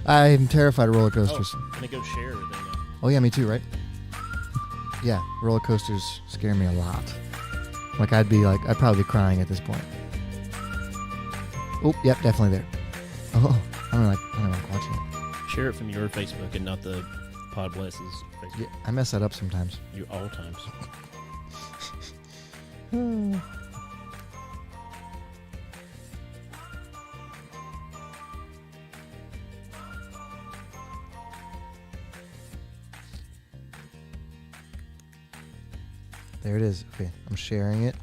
I'm terrified of roller coasters. Oh, I'm gonna go share everything now. Oh yeah, me too, right? Yeah, roller coasters scare me a lot. Like I'd probably be crying at this point. Oh, yep, definitely there. Oh, I don't like watching it. Share it from your Facebook and not the Podbless's Facebook. Yeah, I mess that up sometimes. You all times. There it is. Okay, I'm sharing it.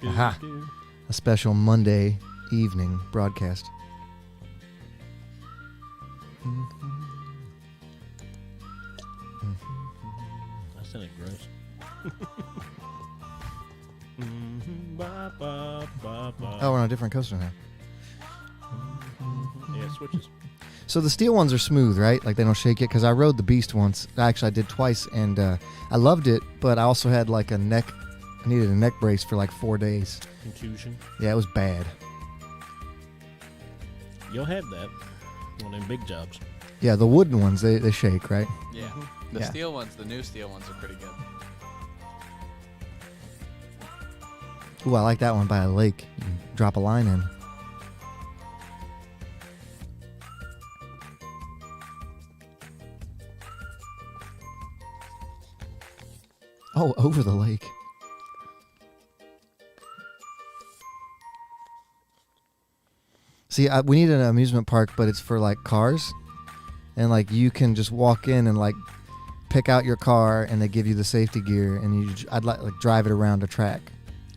Aha. A special Monday evening broadcast. That sounded gross. Oh, we're on a different coaster now. Yeah, it switches. So the steel ones are smooth, right? Like they don't shake it. Because I rode the Beast once. Actually, I did twice, and I loved it. But I also had like I needed a neck brace for like 4 days. Contusion. Yeah, it was bad. You'll have that on them big jobs. Yeah, the wooden ones, they shake, right? Yeah. Mm-hmm. The steel ones, the new steel ones are pretty good. Ooh, I like that one by a lake. You can drop a line in. Oh, over the lake. See, we need an amusement park, but it's for like cars, and like you can just walk in and like pick out your car, and they give you the safety gear, and I'd like drive it around a track.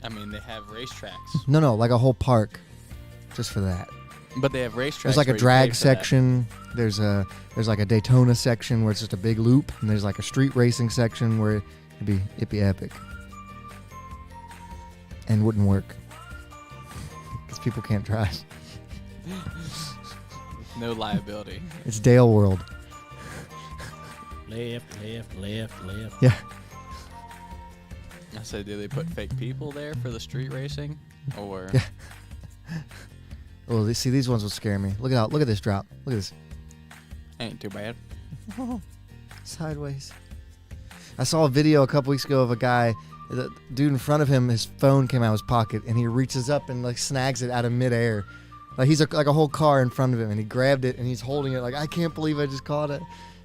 I mean, they have racetracks. No, like a whole park, just for that. But they have racetracks. There's like a where you drag pay for section. There's like a Daytona section where it's just a big loop, and there's like a street racing section where it'd be epic, and wouldn't work because people can't drive. that. No liability. It's Dale World. Left. Yeah. I said, do they put fake people there for the street racing, or? Yeah. Well, see, these ones will scare me. Look at this drop. Look at this. Ain't too bad. Sideways. I saw a video a couple weeks ago of a guy, the dude in front of him, his phone came out of his pocket, and he reaches up and like snags it out of midair. Like he's like a whole car in front of him, and he grabbed it, and he's holding it like, I can't believe I just caught it.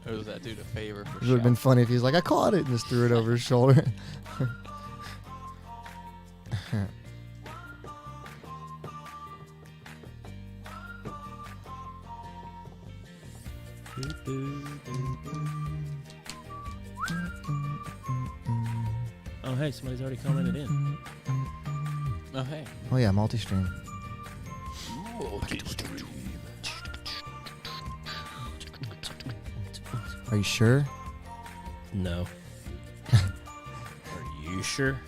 Owes that dude a favor for It would have been funny if he was like, I caught it, and just threw it over his shoulder. Oh, hey, somebody's already commented in. Oh, hey. Oh yeah, multi-stream. Are you sure? No. Are you sure?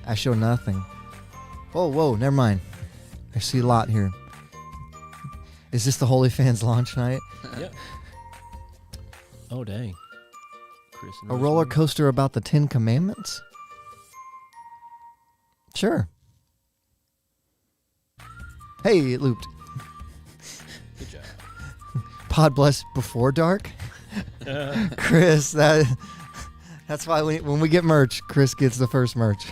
I show nothing. Whoa, never mind. I see a lot here. Is this the Holy Fans launch night? Yep. Oh, dang. Chris and A roller Rosemary. coaster about the 10 Commandments? Sure. Hey, it looped. Good job. Podbless before dark? Chris, that's why when we get merch, Chris gets the first merch.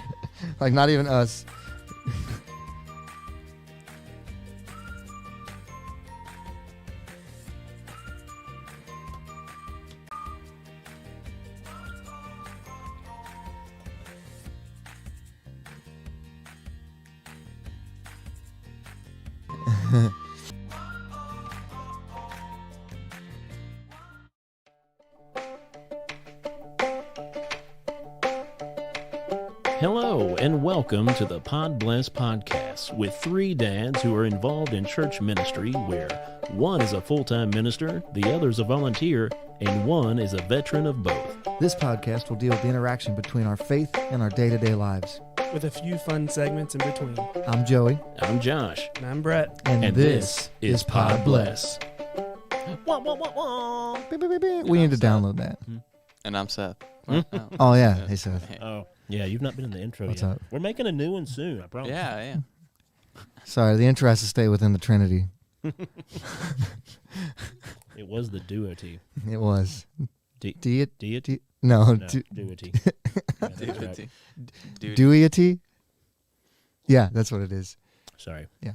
Like, not even us. Hello, and welcome to the Podbless podcast with three dads who are involved in church ministry where one is a full-time minister, the other is a volunteer, and one is a veteran of both. This podcast will deal with the interaction between our faith and our day-to-day lives. with a few fun segments in between. I'm Joey. I'm Josh. And I'm Brett. And this is Podbless. Wah, wah, wah, wah. Beep, beep, beep, beep. We need to download that. And I'm Seth. Hmm? Oh yeah, hey Seth. Hey. Oh, yeah, you've not been in the intro What's yet. up? We're making a new one soon, I promise. Yeah, yeah. Sorry, the intro has to stay within the Trinity. It was the duity. It was. Deity? No, No, duity. Yeah, that's right. Deity. Yeah, that's what it is. Sorry. Yeah.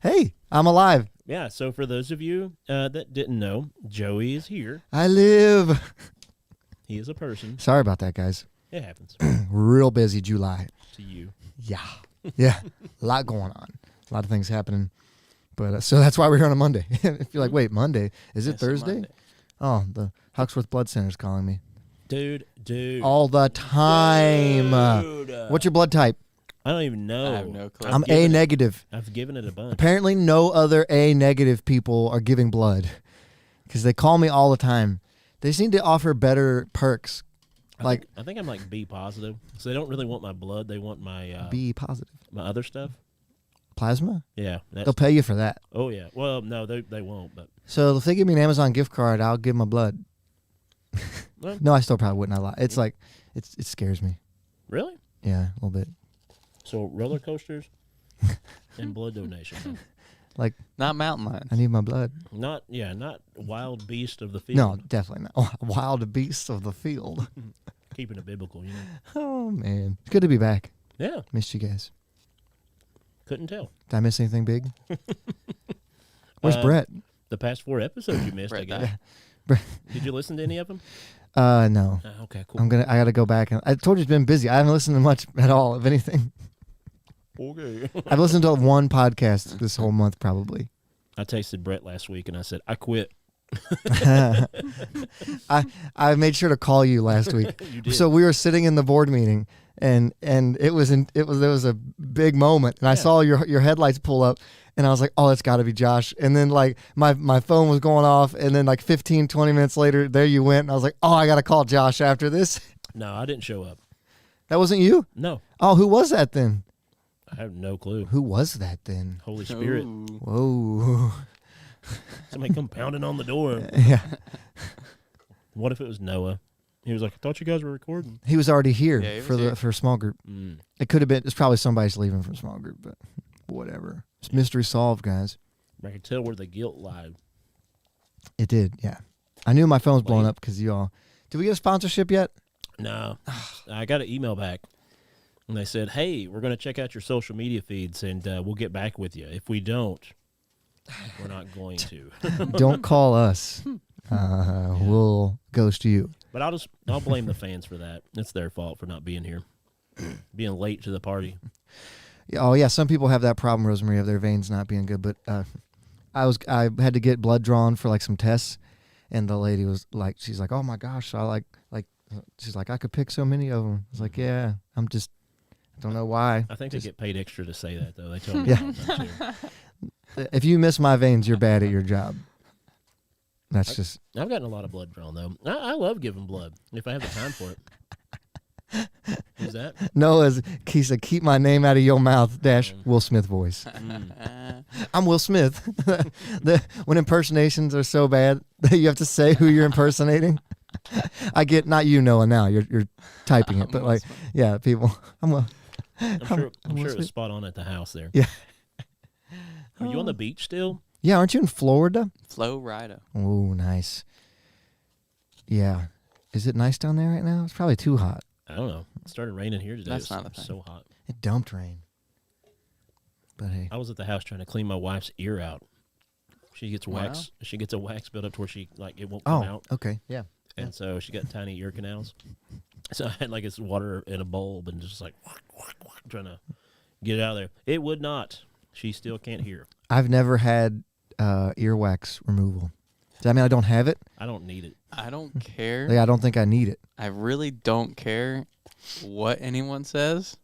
Hey, I'm alive. Yeah, so for those of you that didn't know, Joey is here. I live. He is a person. Sorry about that, guys. It happens Real busy July. to you. Yeah. Yeah. A lot going on. A lot of things happening. But so that's why we're here on a Monday. If you're like, wait, Monday? Is it Yes, Thursday? Monday. Oh, the Huxworth Blood Center's calling me. Dude. All the time. Dude. What's your blood type? I don't even know. I have no clue. I'm A negative. I've given it a bunch. Apparently, no other A negative people are giving blood because they call me all the time. They seem to offer better perks. I think I'm like B positive. So they don't really want my blood. They want my B positive. my other stuff. Plasma? Yeah. That's, They'll pay you for that. oh yeah. Well, no, they won't. But So if they give me an Amazon gift card, I'll give my blood. well, No, I still probably wouldn't. I lie. It's like, it scares me. really? Yeah, a little bit. So roller coasters and blood donation. Huh? Like, Not mountain lions. I need my blood. Not wild beast of the field. No, definitely not. Oh, wild beasts of the field. Keeping it biblical, you know. Oh, man. It's good to be back. Yeah. Missed you guys. Couldn't tell. Did I miss anything big? Where's Uh, Brett? The past 4 episodes you missed, I Brett guess. died. Did you listen to any of them? No. Okay, cool. I gotta go back and I told you it's been busy. I haven't listened to much at all of anything. Okay. I've listened to one podcast this whole month probably. I texted Brett last week and I said, I quit. I made sure to call you last week. You did. So we were sitting in the board meeting and there was a big moment and I Yeah. saw your headlights pull up and I was like, oh, that's got to be Josh. And then like my phone was going off and then like 15, 20 minutes later, there you went. And I was like, oh, I got to call Josh after this. No, I didn't show up. That wasn't you? No, Oh, who was that then? I have no clue. Who was that then? Holy Spirit. Ooh. Whoa. Somebody come pounding on the door. Yeah. What if it was Noah? He was like, I thought you guys were recording. He was already here Yeah, he was for here. for a small group. Mm. It could have been. It's probably somebody's leaving from small group, but whatever. It's mystery solved, guys. I could tell where the guilt lied. It did. Yeah. I knew my phone was blowing Lame. up because y'all. Did we get a sponsorship yet? No. I got an email back. And they said, hey, we're going to check out your social media feeds and we'll get back with you. If we don't, we're not going to. Don't call us. We'll ghost you. But I'll blame the fans for that. It's their fault for not being here, being late to the party. Yeah, oh yeah, some people have that problem, Rosemary, of their veins not being good. But I had to get blood drawn for like some tests, and the lady was like, she's like, oh my gosh, I like she's like, I could pick so many of them. I was like, yeah, I don't know why. I think they get paid extra to say that, though. They tell me Yeah. all the time, too. If you miss my veins, you're bad at your job. That's just I've gotten a lot of blood drawn, though. I love giving blood if I have the time for it. Who's that? Noah's. He said, keep my name out of your mouth. Dash Will Smith voice. I'm Will Smith. When impersonations are so bad that you have to say who you're impersonating. I get not you, Noah. Now you're typing it, but like, yeah, people. I'm Will. I'm sure Will it was Smith. spot on at the house there. Yeah. Are you on the beach still? Yeah, aren't you in Florida? Flo Rida. Oh, nice. Yeah. Is it nice down there right now? It's probably too hot. I don't know. It started raining here today. That's It was not a thing. so hot. It dumped rain. But hey. I was at the house trying to clean my wife's ear out. She gets Wow. wax. She gets a wax built up to where it won't come Oh, out, okay. Yeah. and so she got tiny ear canals. So I had like this water in a bulb and just like trying to get it out of there. It would not. She still can't hear. I've never had earwax removal. Does that mean I don't have it? I don't need it. I don't care. Yeah, I don't think I need it. I really don't care what anyone says.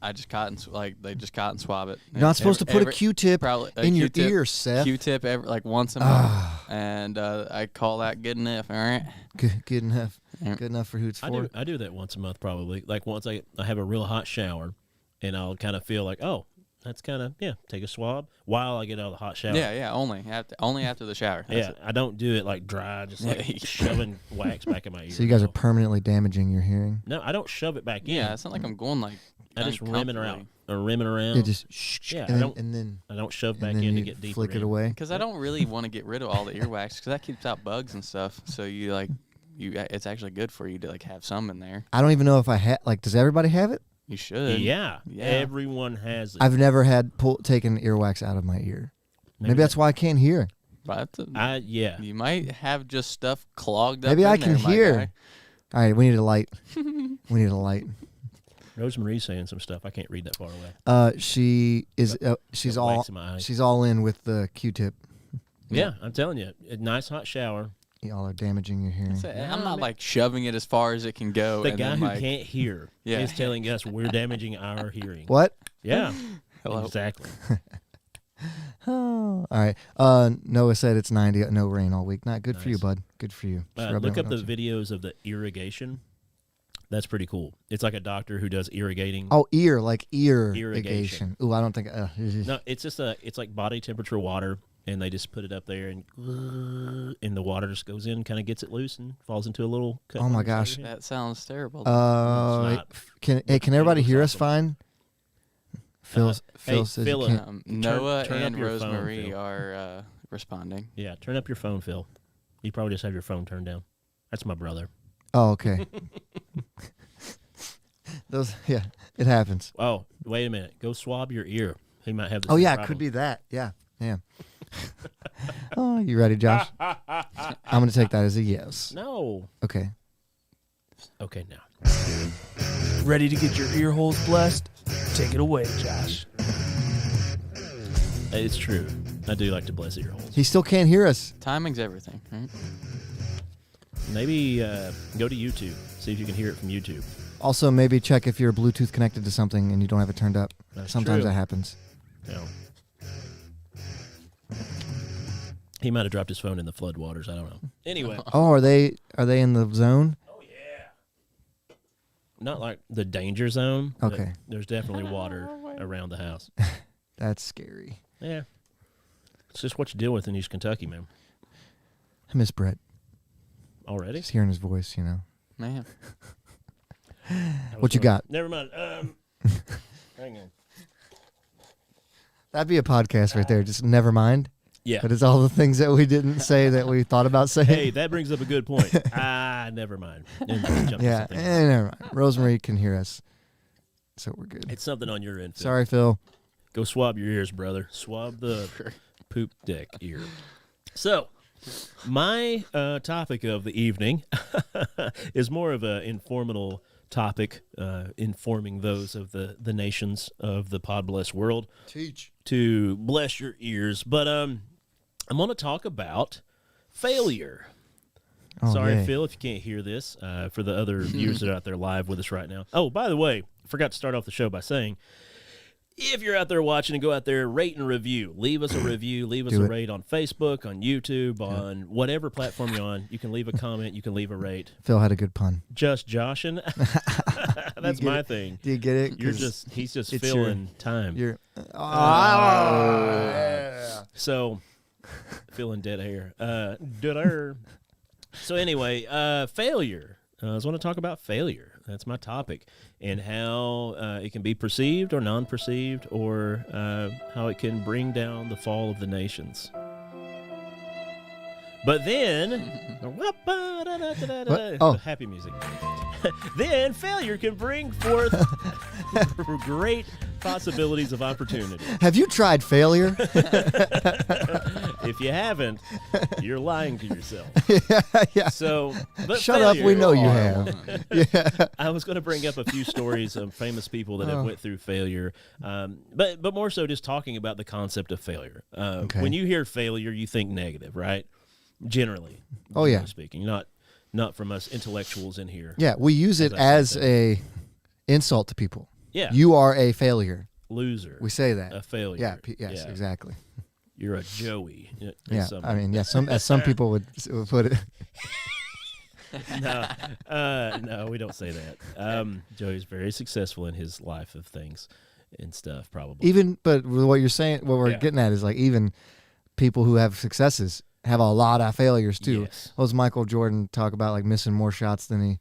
I just they just cotton swab it. You're not supposed to put a Q-tip probably a in your Q-tip- ear, Seth. Q-tip like once a month, Ah, and I call that good enough. All right. good enough. Yeah. Good enough for Hoots for. I do that once a month probably. Like once I have a real hot shower, and I'll kind of feel like, oh, That's kind of, take a swab while I get out of the hot shower. Yeah, only after the shower. That's it. I don't do it like dry, just like shoving wax back in my ear. So you guys are permanently damaging your hearing. No, I don't shove it back in. Yeah, it's not like I'm going like. I just rim it around. Rimming around. Yeah, just and then I don't shove back and then in to you get deeper. flick it in. away. Because I don't really want to get rid of all the earwax because that keeps out bugs and stuff. So it's actually good for you to like have some in there. I don't even know if I does everybody have it? You should. Yeah, everyone has it. I've never had taken earwax out of my ear. Maybe that's why I can't hear. But you might have just stuff clogged up. Maybe I in can there, my hear. guy. All right, we need a light. We need a light. Rosemary's saying some stuff. I can't read that far away. She's Wax in my eyes. she's all in with the Q-tip. Yeah, I'm telling you, a nice hot shower. Y'all are damaging your hearing. I'm not like shoving it as far as it can go. The and guy then, who like, can't hear is telling us we're damaging our hearing. What? Yeah, Hello. exactly. Oh, all right. Noah said it's 90, no rain all week. Not good for you, Nice. bud. Good for you. Just rub it Look out, up the don't you? videos of the irrigation. That's pretty cool. It's like a doctor who does irrigating. Oh, like Irrigation. irrigation. Ooh, I don't think. No, it's just it's like body temperature water, and they just put it up there, and the water just goes in, kind of gets it loose, and falls into a little cut. Oh my on the side of gosh. your head. That sounds terrible. It's not. Can everybody looks hear us awesome. fine? Phil hey, says Phil, you can't. Noah turn up and your phone, Rosemary Phil. are responding. Yeah, turn up your phone, Phil. You probably just have your phone turned down. That's my brother. Oh, okay. It happens. Oh, wait a minute. Go swab your ear. He might have the Oh same yeah, it problem. could be that. Yeah. Oh, you ready, Josh? I'm gonna take that as a yes. No. Okay. Okay, now. Ready to get your ear holes blessed? Take it away, Josh. It's true. I do like to bless ear holes. He still can't hear us. Timing's everything, right? Maybe go to YouTube. See if you can hear it from YouTube. Also, maybe check if you're Bluetooth connected to something and you don't have it turned up. That's Sometimes true. that happens. No. He might have dropped his phone in the floodwaters. I don't know. Anyway. Oh, are they in the zone? Oh, yeah. Not like the danger zone. but Okay. There's definitely water around the house. That's scary. Yeah. It's just what you deal with in East Kentucky, man. I miss Brett. Already? Just hearing his voice, Man. What you got? Never mind. Hang on. That'd be a podcast right there. Just never mind. Yeah. But it's all the things that we didn't say that we thought about saying. Hey, that brings up a good point. Never mind. And just jump to Yeah. something else. Never mind. Rosemary can hear us, so we're good. It's something on your end, Phil. Sorry, Phil. Go swab your ears, brother. Swab the poop deck ear. So, my topic of the evening is more of an informal topic, informing those of the nations of the Podbless world Teach. to bless your ears. But I'm going to talk about failure. Oh, Sorry, yay. Phil, if you can't hear this, for the other viewers that are out there live with us right now. Oh, by the way, I forgot to start off the show by saying, if you're out there watching, and go out there, rate and review. Leave us a review. Leave us Do a it. rate on Facebook, on YouTube, on whatever platform you're on. You can leave a comment. You can leave a rate. Phil had a good pun. Just Joshin'. That's get my it? thing. Do you get it? He's just it's filling time. You're. Yeah. So, feeling dead air. Dead air. So anyway, failure. I was want to talk about failure. That's my topic, and how it can be perceived or non-perceived, or how it can bring down the fall of the nations. But then, Oh. happy music. Then failure can bring forth great possibilities of opportunity. Have you tried failure? If you haven't, you're lying to yourself. Yeah. So, but Shut up. failure- We know you have. Yeah. I was going to bring up a few stories of famous people that have went through failure, but more so just talking about the concept of failure. Okay. When you hear failure, you think negative, right? Generally. Oh, yeah. generally speaking, not from us intellectuals in here. Yeah. We use it As I as said a insult to people. Yeah. You are a failure. Loser. We say that. A failure. Yeah. Yes. Yeah. Exactly. You're a Joey. Yeah. I mean, yeah. Some people would put it. No, we don't say that. Joey's very successful in his life of things, and stuff, probably. But what you're saying, what we're getting at is like even people who have successes have a lot of failures too. Yes. What was Michael Jordan talk about, like missing more shots than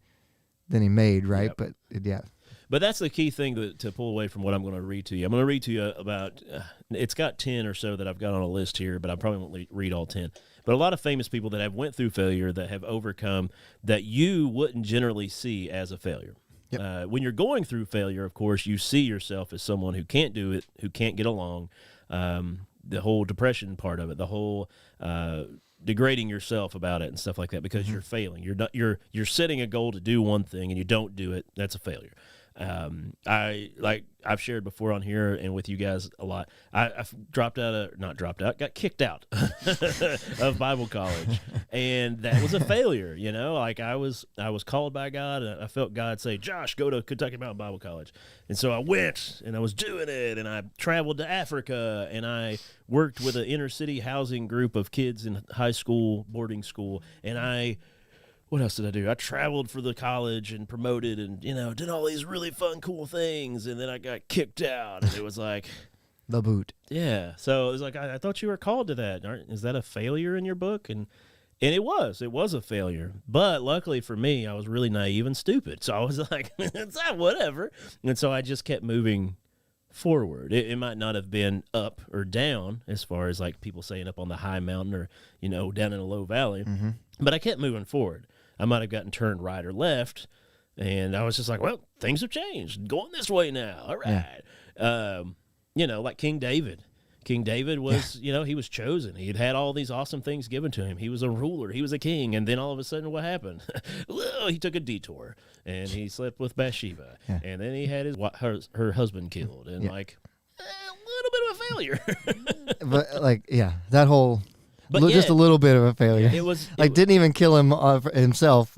he made, right? Yep. But But that's the key thing to pull away from what I'm going to read to you. I'm going to read to you about, it's got 10 or so that I've got on a list here, but I probably won't read all 10. But a lot of famous people that have went through failure, that have overcome, that you wouldn't generally see as a failure. Yep. When you're going through failure, of course, you see yourself as someone who can't do it, who can't get along, the whole depression part of it, the whole degrading yourself about it and stuff like that, because you're failing. You're setting a goal to do one thing and you don't do it. That's a failure. I've shared before on here and with you guys a lot. I got kicked out of Bible college, and that was a failure. Like I was called by God, and I felt God say, "Josh, go to Kentucky Mountain Bible College," and so I went, and I was doing it, and I traveled to Africa, and I worked with an inner city housing group of kids in high school, boarding school, and what else did I do? I traveled for the college and promoted and, did all these really fun, cool things. And then I got kicked out. And it was like... the boot. Yeah. So it was like, I thought you were called to that. Is that a failure in your book? And it was. It was a failure. But luckily for me, I was really naive and stupid. So I was like, it's not whatever. And so I just kept moving forward. It might not have been up or down as far as like people saying up on the high mountain or, down in a low valley. Mm-hmm. But I kept moving forward. I might have gotten turned right or left, and I was just like, well, things have changed. Going this way now. All right. Yeah. Like King David. King David was, he was chosen. He had all these awesome things given to him. He was a ruler. He was a king. And then all of a sudden, what happened? Well, he took a detour, and he slept with Bathsheba. Yeah. And then he had her husband killed. And, a little bit of a failure. But, that whole... just a little bit of a failure. It was didn't even kill him himself.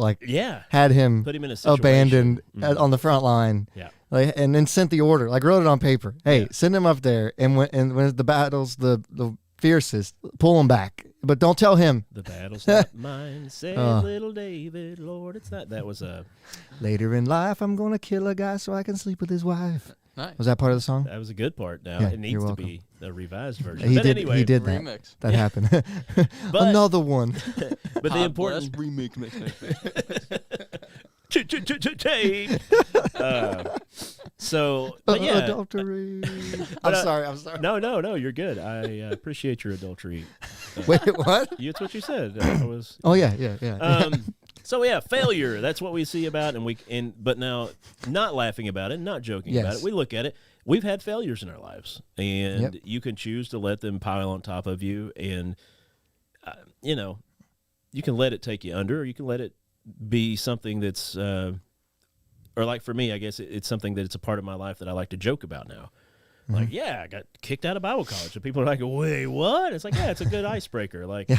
Had him put him in a abandoned on the front line. Yeah, and then sent the order. Wrote it on paper. Hey, send him up there. And when the battle's the fiercest, pull him back. But don't tell him. The battle's not mine, said little David. Lord, it's not. That was a. Later in life, I'm gonna kill a guy so I can sleep with his wife. Nice. Was that part of the song? That was a good part. Now it needs to be a revised version. He but did. Anyway, He did that. Remix. That happened. But, another one. But the important remix. But yeah. Adultery. I'm sorry. No. You're good. I appreciate your adultery. Wait, what? That's what you said. I was. Oh yeah. So yeah, failure. That's what we see about, but now, not laughing about it, not joking about it. We look at it. We've had failures in our lives, and you can choose to let them pile on top of you, and you can let it take you under, or you can let it be something that's, or like for me, I guess it's something that it's a part of my life that I like to joke about now. Mm-hmm. Like, I got kicked out of Bible college, and people are like, "Wait, what?" It's like, it's a good icebreaker. Like,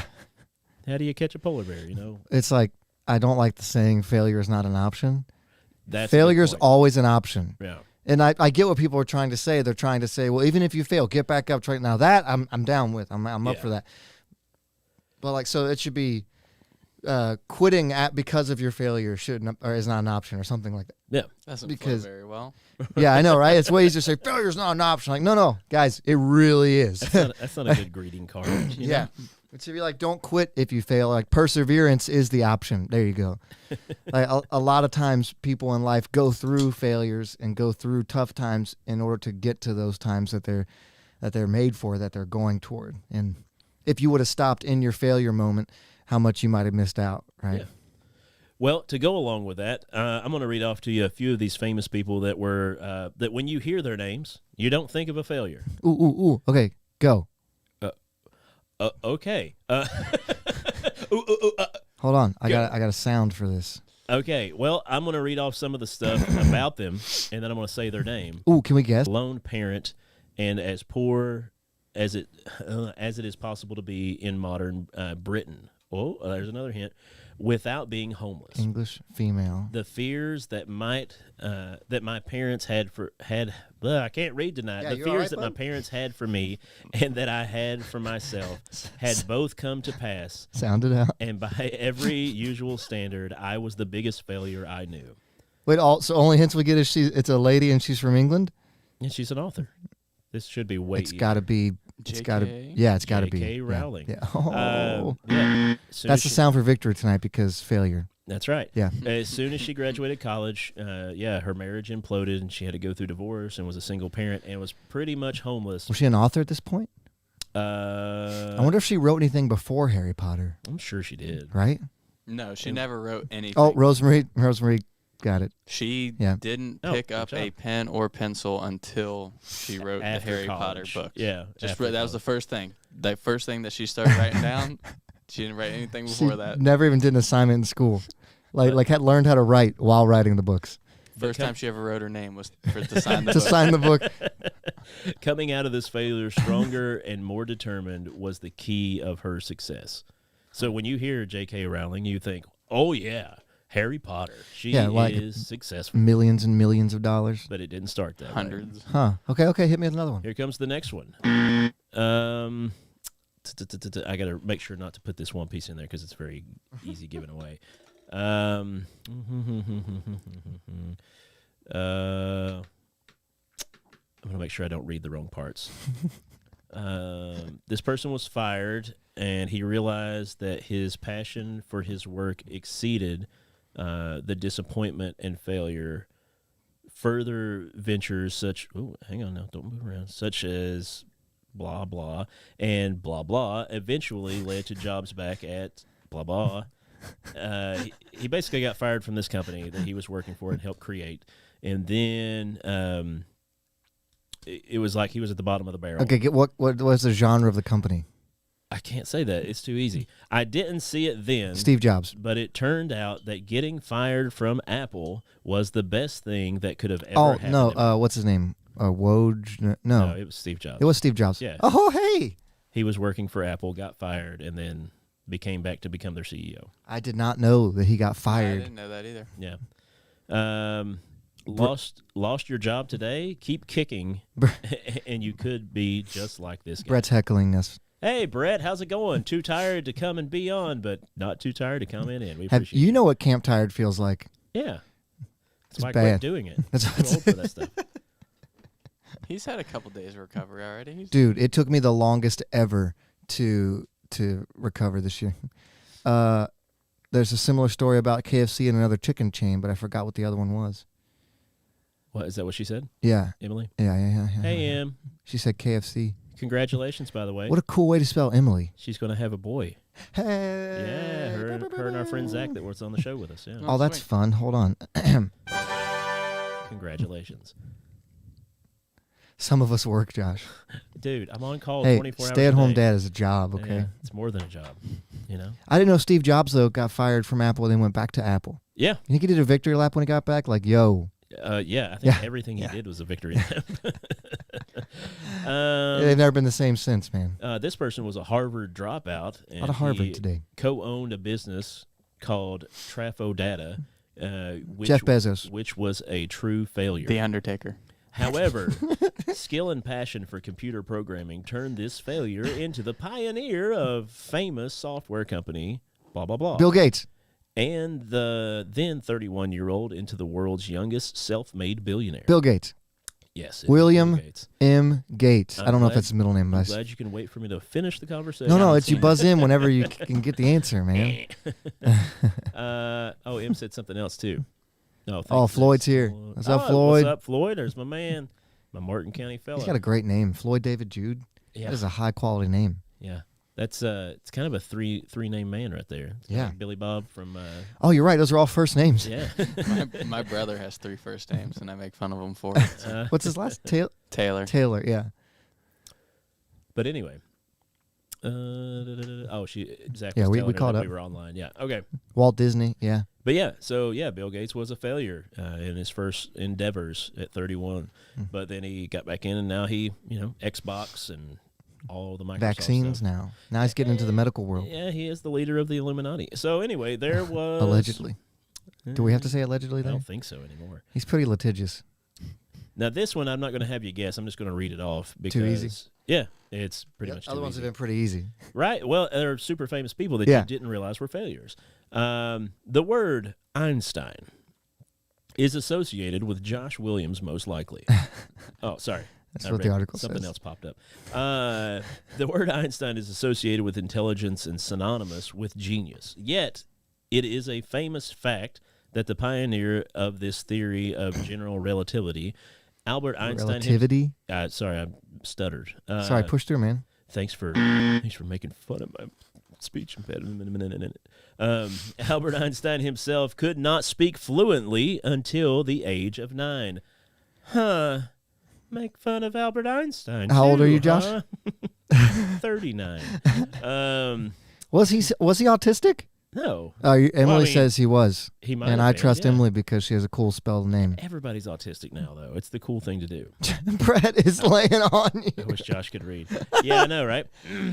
how do you catch a polar bear? It's like. I don't like the saying failure is not an option. Failure is always an option. Yeah. And I get what people are trying to say. They're trying to say, well, even if you fail, get back up. Now that I'm down with. I'm up for that. But so it should be quitting because of your failure is not an option or something like that. Yeah. Doesn't flow very well. Yeah, I know, right? It's way easier to say failure is not an option. Like, no, guys, it really is. That's not a good greeting card. Yeah. But if you're don't quit if you fail. Like, perseverance is the option. There you go. A lot of times people in life go through failures and go through tough times in order to get to those times that they're made for, that they're going toward. And if you would have stopped in your failure moment, how much you might have missed out, right? Yeah. Well, to go along with that, I'm going to read off to you a few of these famous people that were that when you hear their names, you don't think of a failure. Ooh. Okay, go. Okay. Hold on. I got a sound for this. Okay. Well, I'm going to read off some of the stuff about them, and then I'm going to say their name. Ooh, can we guess? Lone parent, and as poor as it is possible to be in modern Britain. Oh, there's another hint. Without being homeless. English female. The fears that that my parents had. I can't read tonight. Yeah, the fears that my parents had for me and that I had for myself had both come to pass. Sound it out. And by every usual standard, I was the biggest failure I knew. Wait, so only hints we get is it's a lady and she's from England? Yeah, she's an author. This should be way It's got to be. It's got to. JK? Yeah, it's got to be. J.K. Rowling. Yeah. Oh. Yeah. Soon That's as the she- sound for victory tonight because failure. That's right. Yeah. As soon as she graduated college, her marriage imploded and she had to go through divorce and was a single parent and was pretty much homeless. Was she an author at this point? I wonder if she wrote anything before Harry Potter. I'm sure she did. Right? No, she never wrote anything. Oh, Rosemary got it. She Yeah. didn't Oh, pick good up a job. pen or pencil until she wrote the After Harry Potter college. books. Yeah. Just after that was the college. first thing. The first thing that she started writing down. She didn't write anything She before that. never even did an assignment in school. Like had learned how to write while writing the books. First time she ever wrote her name was to sign the To book. sign the book. Coming out of this failure stronger and more determined was the key of her success. So when you hear J.K. Rowling, you think, oh, yeah, Harry Potter. She Yeah, like- is successful. Millions and millions of dollars. But it didn't start that way. Hundreds. Huh. Okay, hit me with another one. Here comes the next one. I got to make sure not to put this one piece in there because it's very easy giving away. I'm going to make sure I don't read the wrong parts. This person was fired, and he realized that his passion for his work exceeded the disappointment and failure. Further ventures such, hang on now, don't move around, such as blah, blah, and blah, blah, eventually led to jobs back at blah, blah. He basically got fired from this company that he was working for and helped create. And then it was like he was at the bottom of the barrel. Okay, what was the genre of the company? I can't say that. It's too easy. I didn't see it then. Steve Jobs. But it turned out that getting fired from Apple was the best thing that could have ever Oh, happened. no, to me. what's his name? Woj? No, No. it was Steve Jobs. It was Steve Jobs. Yeah. Oh, hey. He was working for Apple, got fired, and then became back to become their CEO. I did not know that he got I fired. didn't know that either. Yeah. Lost your job today? Keep kicking, and you could be just like this guy. Brett's heckling us. Hey, Brett, how's it going? Too tired to come and be on, but not too tired to come in. We Have appreciate you know what Camp Tired feels like? Yeah. That's It's why I bad. quit doing it. That's I'm too old for that stuff. He's had a couple days of recovery already. Dude, it took me the longest ever to recover this year. There's a similar story about KFC and another chicken chain, but I forgot what the other one was. What, is that what she said, Yeah. Emily? Yeah. Hey, Em. She said KFC. Congratulations, by the way. What a cool way to spell Emily. She's going to have a boy. Hey. Yeah, her and our friend Zach that was on the show with us. Yeah. Oh, that's sweet. fun. Hold on. Congratulations. Some of us work, Josh. Dude, I'm on call Hey, 24 hours stay-at-home a day. dad is a job, okay? Yeah, it's more than a job, you know? I didn't know Steve Jobs, though, got fired from Apple and then went back to Apple. Yeah. You think he did a victory lap when he got back? Like, yo. Yeah, I think Yeah. everything he Yeah. did was a victory. They've never been the same since, man. This person was a Harvard dropout. And Out of Harvard he today. co-owned a business called Trafo Data, Jeff Bezos. which was a true failure. The Undertaker. However, skill and passion for computer programming turned this failure into the pioneer of famous software company, blah, blah, blah. Bill Gates. And the then 31-year-old into the world's youngest self-made billionaire. Bill Gates. Yes. it was William Bill Gates. M. Gates. I'm I don't know if glad- that's his middle name. I'm But glad you can wait for me to finish the conversation. no, it's you buzz in whenever you can get the answer, man. M said something else, too. No, Oh, thanks, Floyd's thanks. here. What's up, Floyd? What's up, Floyd? There's my man, my Martin County fella. He's got a great name. Floyd David Jude. yeah, That is a high-quality name. yeah. That's it's kind of a three name man right there. It's kinda Yeah. like Billy Bob from Oh, you're right. Those are all first names. yeah. My brother has 3 first names, and I make fun of him for it. What's his last? Taylor. Taylor, yeah. But anyway. Zach Yeah, was we telling her caught that up. we were online. Yeah. Okay. Walt Disney, yeah. But yeah, so yeah, Bill Gates was a failure in his first endeavors at 31, but then he got back in, and now he, Xbox and all the Microsoft Vaccines stuff. now. Now he's getting into the medical world. Yeah, he is the leader of the Illuminati. So anyway, there was Allegedly. Do we have to say allegedly I there? don't think so anymore. He's pretty litigious. Now this one, I'm not going to have you guess. I'm just going to read it off because easy? Yeah, it's pretty much Other too ones easy. have been pretty easy. Right. Well, they're super famous people that Yeah. you didn't realize were failures. The word Einstein. is associated with Josh Williams, most likely. Oh, sorry. That's I what the read article something says. else popped up. The word Einstein is associated with intelligence and synonymous with genius. Yet, it is a famous fact that the pioneer of this theory of general relativity, Albert Einstein... Relativity? Sorry, I stuttered. Sorry, push through, man. Thanks for making fun of my speech impediment. Albert Einstein himself could not speak fluently until the age of 9. Huh. Make fun of Albert Einstein. How old are you, huh? Josh? 39. Was he autistic? No. Emily says he was. He might and have I been, trust yeah. Emily because she has a cool spelled name. Everybody's autistic now, though. It's the cool thing to do. Brett is laying on I you. wish Josh could read. Yeah, I know, right?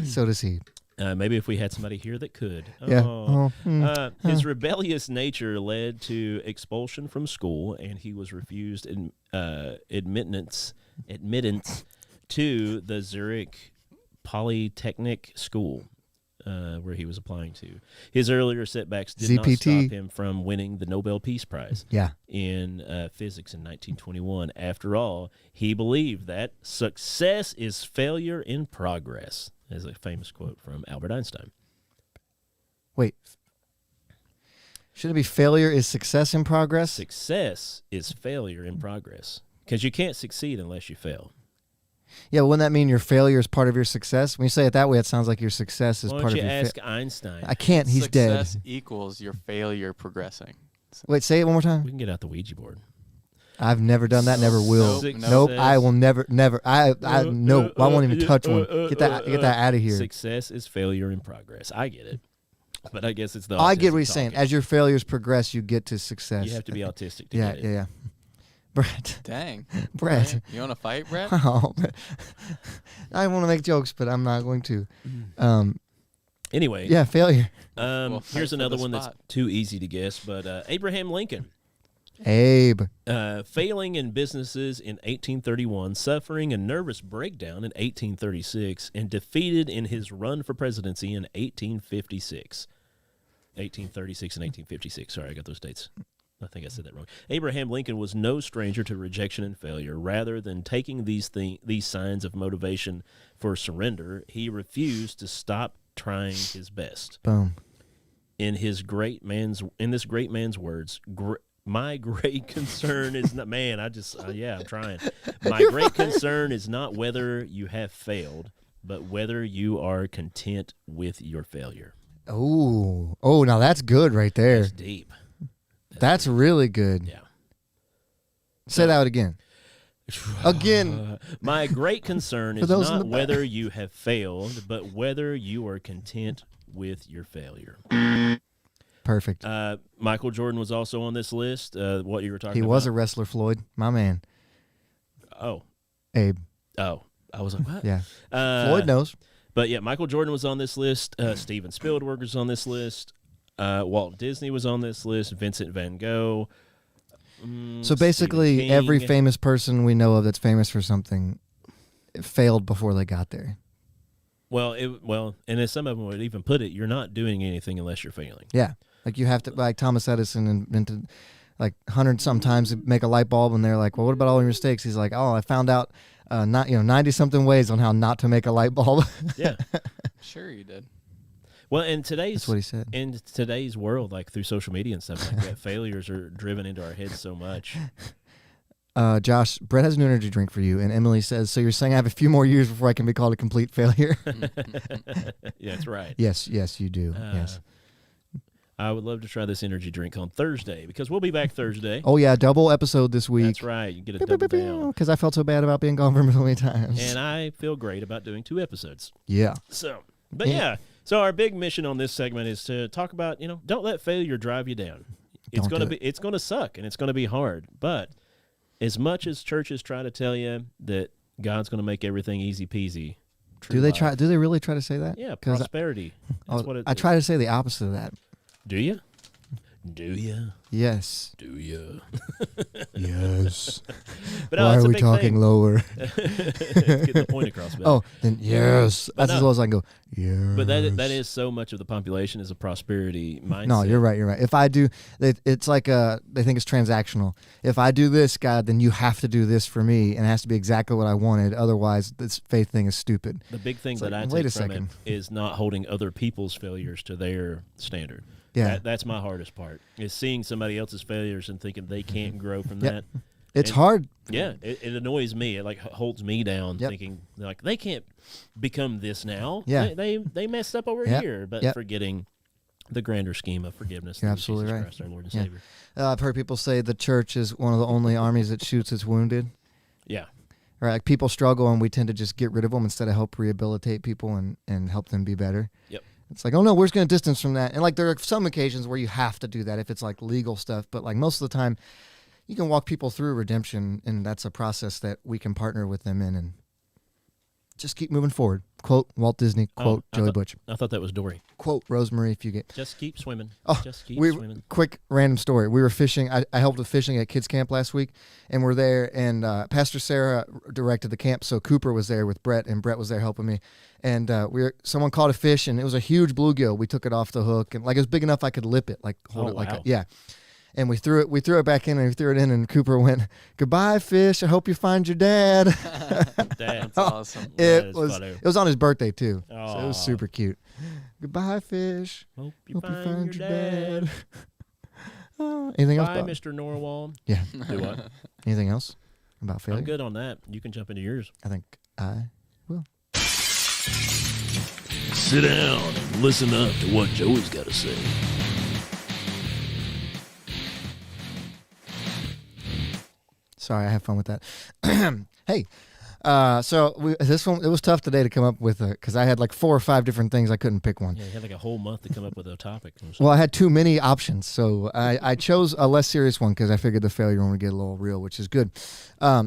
So does he. Maybe if we had somebody here that could. Yeah. Oh. His rebellious nature led to expulsion from school, and he was refused admittance to the Zurich Polytechnic School, where he was applying to. His earlier setbacks did not stop him from winning the Nobel Peace Prize in physics in 1921. After all, he believed that success is failure in progress. Is a famous quote from Albert Einstein. Wait. Should it be failure is success in progress? Success is failure in progress. Because you can't succeed unless you fail. Yeah, wouldn't that mean your failure is part of your success? When you say it that way, it sounds like your success is Why part don't of you your ask Einstein? I can't. He's Success dead. equals your failure progressing. Wait, say it one more time. We can get out the Ouija board. I've never done that. Never will. Nope. I will never. I no. I won't even touch one. Get that out of here. Success is failure in progress. I get it, but I guess it's the. I get what autistic he's saying. talking. as your failures progress, you get to success. You have to be autistic to Yeah, get it. yeah. Brett. Dang. Brett. Right. You want to fight, Brett? Oh, I want to make jokes, but I'm not going to. Anyway. Yeah, failure. Here's another one that's too easy to guess, but Abraham Lincoln. Abe. Failing in businesses in 1831, suffering a nervous breakdown in 1836, and defeated in his run for presidency in 1856. 1836 and 1856. Sorry, I got those dates. I think I said that wrong. Abraham Lincoln was no stranger to rejection and failure. Rather than taking these signs of motivation for surrender, he refused to stop trying his best. Boom. In this great man's words, my great concern is not, man, I'm trying. My great concern is not whether you have failed, but whether you are content with your failure. Oh, now that's good right there. That's deep. That's really good. Yeah. Say that again. Again. My great concern is not whether you have failed, but whether you are content with your failure. Perfect. Michael Jordan was also on this list. What you were talking about? He was a wrestler, Floyd. My man. Oh. Abe. Oh. I was like, what? Yeah. Floyd knows. But yeah, Michael Jordan was on this list. Steven Spielberg was on this list. Walt Disney was on this list. Vincent van Gogh. So basically, every famous person we know of that's famous for something failed before they got there. Well, and as some of them would even put it, you're not doing anything unless you're failing. Yeah, like you have to, like Thomas Edison invented like 100-something times to make a light bulb, and they're like, "Well, what about all your mistakes?" He's like, "Oh, I found out 90-something ways on how not to make a light bulb." Yeah, sure you did. Well, that's what he said. In today's world, like through social media and stuff like that, failures are driven into our heads so much. Josh, Brett has a new energy drink for you, and Emily says, so you're saying I have a few more years before I can be called a complete failure? Yeah, that's right. Yes, you do. Yes. I would love to try this energy drink on Thursday because we'll be back Thursday. Oh, yeah, double episode this week. That's right. You get a double down. Because I felt so bad about being gone for so many times. And I feel great about doing 2 episodes. Yeah. So, but yeah. So our big mission on this segment is to talk about, don't let failure drive you down. It's going to suck and it's going to be hard. But as much as churches try to tell you that God's going to make everything easy peasy, do they really try to say that? Yeah, prosperity. I try to say the opposite of that. Do you? Do you? Yes. Do you? Yes. But Why it's are a we big talking thing. lower? Get the point across. Better. Oh, then yes. But That's as no. low as I can go. Yes. But that is so much of the population is a prosperity mindset. No, you're right. You're right. If I do, it's like they think it's transactional. If I do this, God, then you have to do this for me, and it has to be exactly what I wanted. Otherwise, this faith thing is stupid. The big thing It's that like, I wait take a from second. it is not holding other people's failures to their standard. Yeah. That's my hardest part, is seeing somebody else's failures and thinking they can't grow from Yep. that. It's And- hard. Yeah, it annoys me. It like holds me down, Yep. thinking like they can't become this now. Yeah. They messed up over Yep. here, but Yep. forgetting the grander scheme of forgiveness. You're through absolutely Jesus right. Christ, our Lord and Yeah. Savior. I've heard people say the church is one of the only armies that shoots its wounded. Yeah, Right, like people struggle, and we tend to just get rid of them instead of help rehabilitate people and help them be better. Yep. It's like, oh no, we're just going to distance from that. And like there are some occasions where you have to do that if it's like legal stuff, but like most of the time, you can walk people through redemption, and that's a process that we can partner with them in and just keep moving forward. Quote Walt Disney. Quote Joey Butch. I thought that was Dory. Quote Rosemary Fugate. Just keep swimming. Oh, Just keep we swimming. quick random story. We were fishing. I helped with fishing at kids camp last week, and we're there. And Pastor Sarah directed the camp, so Cooper was there with Brett, and Brett was there helping me. And someone caught a fish, and it was a huge bluegill. We took it off the hook, and like it was big enough I could lip it, like hold Oh, it, like wow. yeah. And we threw it back in, and we threw it in, and Cooper went, "Goodbye, fish. I hope you find your dad." That's That's awesome. That It is was funny. it was on his birthday too, so it Aw. was super cute. Goodbye, fish. Hope you Hope find your dad. Anything else? Bye, Bob? Mr. Norwal. Yeah. Do what? Anything else about failure? I'm good on that. You can jump into yours. I think I will. Sit down and listen up to what Joey's got to say. Sorry, I have fun with that. Hey, so this one, it was tough today to come up with because I had like 4 or 5 different things. I couldn't pick one. Yeah, you had like a whole month to come up with a topic. Well, I had too many options, so I chose a less serious one because I figured the failure one would get a little real, which is good.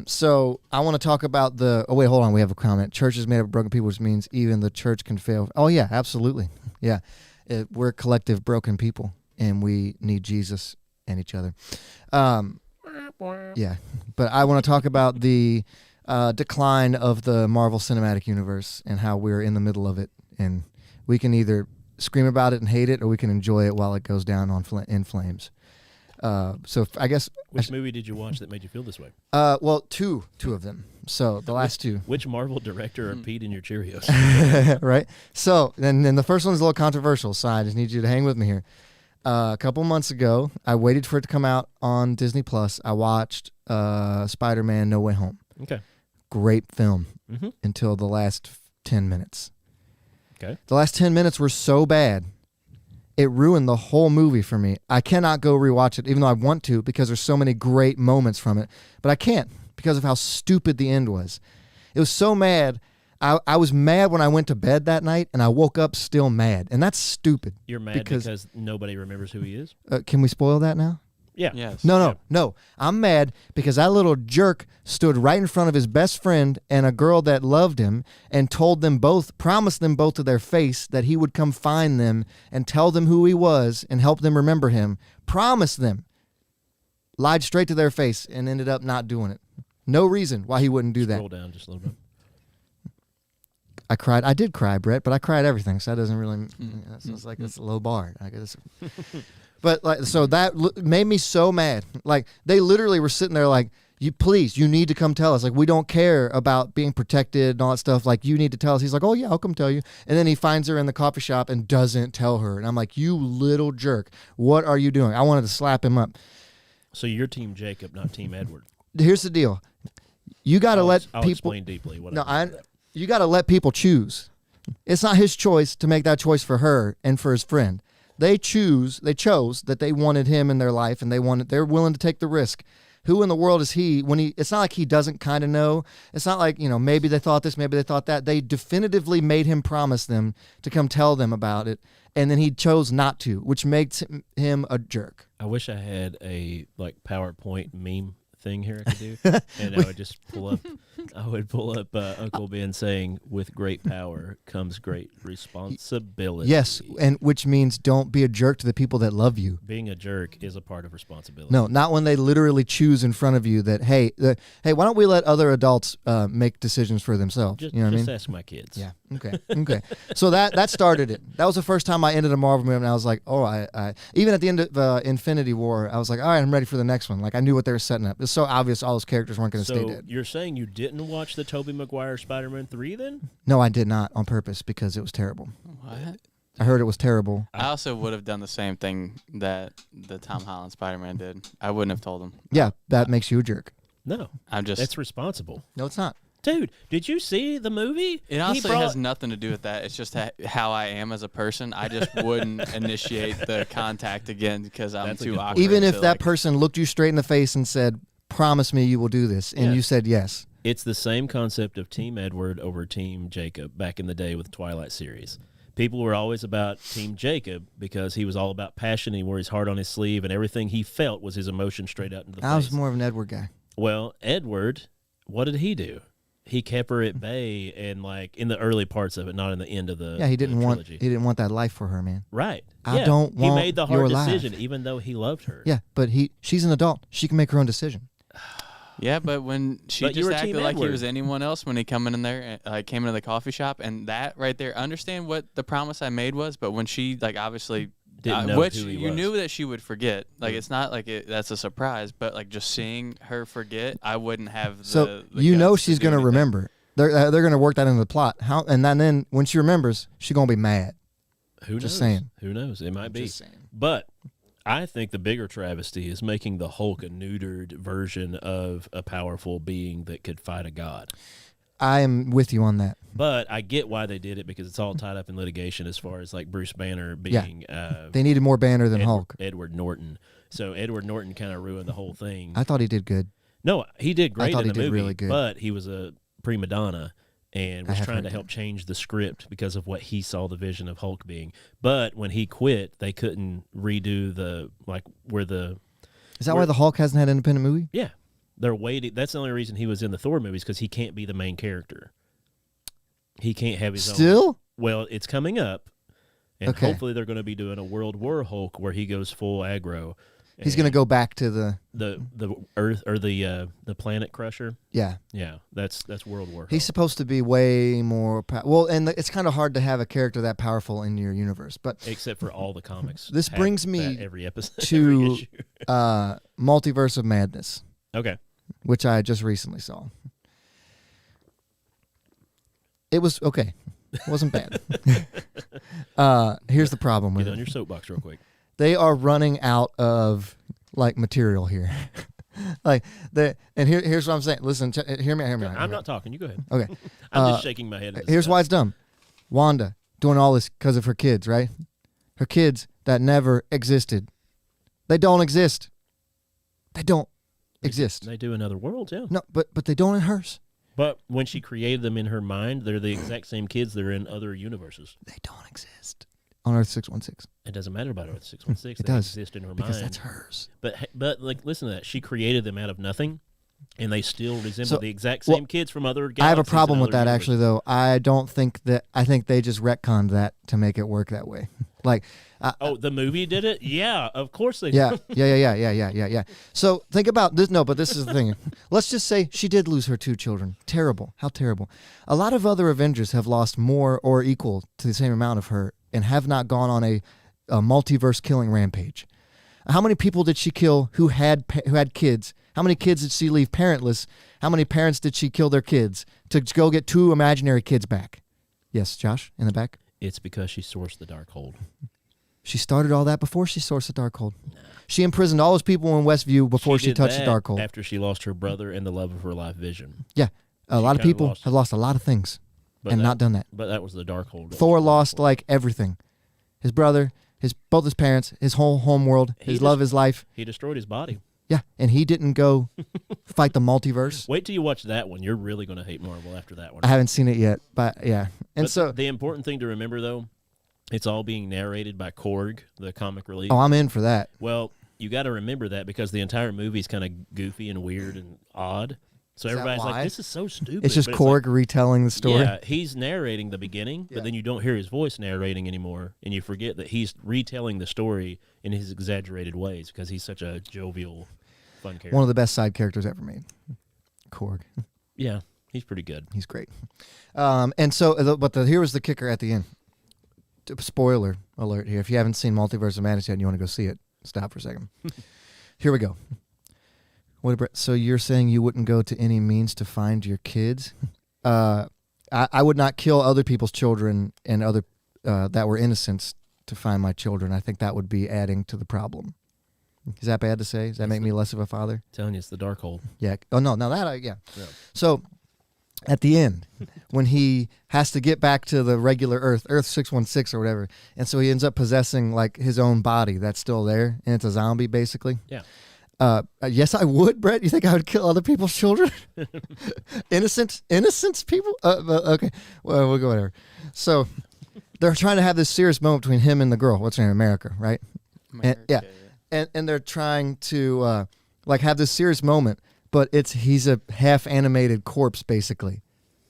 So I want to talk about oh wait, hold on, we have a comment. Church is made up of broken people, which means even the church can fail. Oh yeah, absolutely. Yeah, we're collective broken people, and we need Jesus and each other. Yeah, but I want to talk about the decline of the Marvel Cinematic Universe and how we're in the middle of it, and we can either scream about it and hate it, or we can enjoy it while it goes down in flames. So I guess Which movie did you watch that made you feel this way? well, two of them. So the last two, Which Marvel director are Pete in your Cheerios? right? So then the first one's a little controversial. So I just need you to hang with me here. A couple months ago, I waited for it to come out on Disney Plus. I watched Spider-Man: No Way Home. Okay. Great film Mm-hmm. until the last 10 minutes. Okay. The last 10 minutes were so bad, it ruined the whole movie for me. I cannot go rewatch it, even though I want to, because there's so many great moments from it. But I can't because of how stupid the end was. It was so mad. I was mad when I went to bed that night, and I woke up still mad. And that's stupid. You're mad because nobody remembers who he is? Can we spoil that now? Yeah. Yes. No. I'm mad because that little jerk stood right in front of his best friend and a girl that loved him and promised them both to their face that he would come find them and tell them who he was and help them remember him. Promised them. Lied straight to their face and ended up not doing it. No reason why he wouldn't do that. Scroll down just a little bit. I cried. I did cry, Brett, but I cried everything, so that doesn't really. That's like it's a low bar. I guess. But like, so that made me so mad. Like they literally were sitting there, like, you need to come tell us. Like we don't care about being protected and all that stuff. Like you need to tell us. He's like, oh yeah, I'll come tell you. And then he finds her in the coffee shop and doesn't tell her. And I'm like, you little jerk, what are you doing? I wanted to slap him up. So you're Team Jacob, not Team Edward. Here's the deal. You got to let I'll people. explain deeply. What No, I mean by that. you got to let people choose. It's not his choice to make that choice for her and for his friend. They chose that they wanted him in their life, and they're willing to take the risk. Who in the world is he it's not like he doesn't kind of know. It's not like, maybe they thought this, maybe they thought that. They definitively made him promise them to come tell them about it, and then he chose not to, which makes him a jerk. I wish I had a like PowerPoint meme thing here I could do, and I would just pull up. I would pull up Uncle Ben saying, "With great power comes great responsibility." Yes, and which means don't be a jerk to the people that love you. Being a jerk is a part of responsibility. No, not when they literally choose in front of you that, hey, why don't we let other adults make decisions for themselves? Just, you know what I just mean? ask my kids. Yeah. Okay. So that started it. That was the first time I ended a Marvel movie, and I was like, oh, I even at the end of Infinity War, I was like, all right, I'm ready for the next one. Like I knew what they were setting up. It's so obvious all those characters weren't going to stay So dead. you're saying you didn't watch the Tobey Maguire Spider-Man 3 then? No, I did not on purpose because it was terrible. What? I heard it was terrible. I also would have done the same thing that the Tom Holland Spider-Man did. I wouldn't have told him. Yeah, that makes you a jerk. No. I'm just. That's responsible. No, it's not. Dude, did you see the movie? It honestly has nothing to do with that. It's just how I am as a person. I just wouldn't initiate the contact again because I'm That's a too good awkward. point. Even if to, that like, person looked you straight in the face and said, promise me you will do this, and Yeah. you said yes. It's the same concept of Team Edward over Team Jacob back in the day with Twilight series. People were always about Team Jacob because he was all about passion. He wore his heart on his sleeve, and everything he felt was his emotion straight out into the I was face. more of an Edward guy. Well, Edward, what did he do? He kept her at bay, and like in the early parts of it, not in the end of the Yeah, he didn't want trilogy. that life for her, man. Right. I Yeah, don't He want made the your hard life. decision, even though he loved her. Yeah, but she's an adult. She can make her own decision. Yeah, but when she But you just were acted Team like he Edward. was anyone else when he come in there, came into the coffee shop, and that right there, understand what the promise I made was, but when she like obviously Didn't know which who he you was. knew that she would forget. Like it's not like that's a surprise, but like just seeing her forget, I wouldn't have. So the you know guts she's do going to anything. remember. They're going to work that into the plot. How? And then when she remembers, she's going to be mad. Who knows? Just saying. Who knows? It might be. Just saying. But I think the bigger travesty is making the Hulk a neutered version of a powerful being that could fight a god. I am with you on that. But I get why they did it because it's all tied up in litigation as far as like Bruce Banner being They needed more Banner than Edward, Hulk. Edward Norton. So Edward Norton kind of ruined the whole thing. I thought he did good. No, he did great thought in he the did movie, really good. but he was a prima donna and I was have trying heard to help that. change the script because of what he saw the vision of Hulk being. But when he quit, they couldn't redo the Is that why the Hulk hasn't had an independent movie? yeah, they're waiting. That's the only reason he was in the Thor movies because he can't be the main character. He can't have his own. Still? Well, it's coming up, and Okay. hopefully they're going to be doing a World War Hulk where he goes full aggro. He's going to go back to the the Earth or the Planet Crusher. yeah. Yeah, that's World War. He's Hulk. supposed to be way more well, and it's kind of hard to have a character that powerful in your universe. But Except for all the comics. This have brings me that every episode to every issue. Multiverse of Madness, Okay. which I just recently saw. It was okay. It wasn't bad. Here's the problem with Get on it. your soapbox real quick. They are running out of like material here. Here's what I'm saying. Listen, hear me. I'm not talking. You go ahead. Okay. I'm just shaking my head. At this Here's stuff. why it's dumb. Wanda doing all this because of her kids, right? Her kids that never existed. They don't exist. They don't exist. They do in other worlds, yeah. No, but they don't in hers. But when she created them in her mind, they're the exact same kids that are in other universes. They don't exist on Earth 616 It doesn't matter about Earth 616. It They does, exist in her because mind. that's hers. But like, listen to that. She created them out of nothing, and they still resemble So, the exact well, same kids from other galaxies. I have a and problem with other that universes. actually, though. I think they just retconned that to make it work that way. Like, Oh, the movie did it? Yeah, of course they yeah, did. yeah. So think about this. No, but this is the thing. Let's just say she did lose her 2 children. Terrible. How terrible. A lot of other Avengers have lost more or equal to the same amount of her and have not gone on a multiverse killing rampage. How many people did she kill who had kids? How many kids did she leave parentless? How many parents did she kill their kids to go get 2 imaginary kids back? Yes, Josh, in the back. It's because she sourced the Darkhold. She started all that before she sourced the Darkhold. She imprisoned all those people in Westview before she did touched the that Darkhold. after she lost her brother and the love of her life, Vision. Yeah, a lot of kinda people lost- have lost a lot of things and not done that. But that was the Darkhold. Thor lost like everything. His brother, both his parents, his whole home world, his love, his life. He destroyed his body. Yeah, and he didn't go fight the multiverse. Wait till you watch that one. You're really going to hate Marvel after that one. I haven't seen it yet, but yeah. And But so, the important thing to remember, though, it's all being narrated by Korg, the comic relief. I'm in for that. Well, you got to remember that because the entire movie's kind of goofy and weird and odd. So Is that everybody's why? like, "This is so stupid." It's just But Korg retelling the story. Yeah, he's narrating the beginning, Yeah. but then you don't hear his voice narrating anymore, and you forget that he's retelling the story in his exaggerated ways because he's such a jovial, fun character. One of the best side characters ever made. Korg. Yeah, he's pretty good. He's great. And so, but here was the kicker at the end. Spoiler alert here. If you haven't seen Multiverse of Madness yet and you want to go see it, stop for a second. Here we go. So you're saying you wouldn't go to any means to find your kids? I would not kill other people's children and other that were innocents to find my children. I think that would be adding to the problem. Is that bad to say? Does that make me less of a father? I'm telling you, it's the dark hole. Yeah. Oh, no. Now that yeah. Yeah. So at the end, when he has to get back to the regular Earth 616 or whatever, and so he ends up possessing like his own body that's still there, and it's a zombie basically. Yeah. Yes, I would, Brett. You think I would kill other people's children? Innocent people? Okay. Well, we'll go whatever. So they're trying to have this serious moment between him and the girl. What's her name? America, right? America, And they're trying to like have this serious moment, but he's a half animated corpse basically,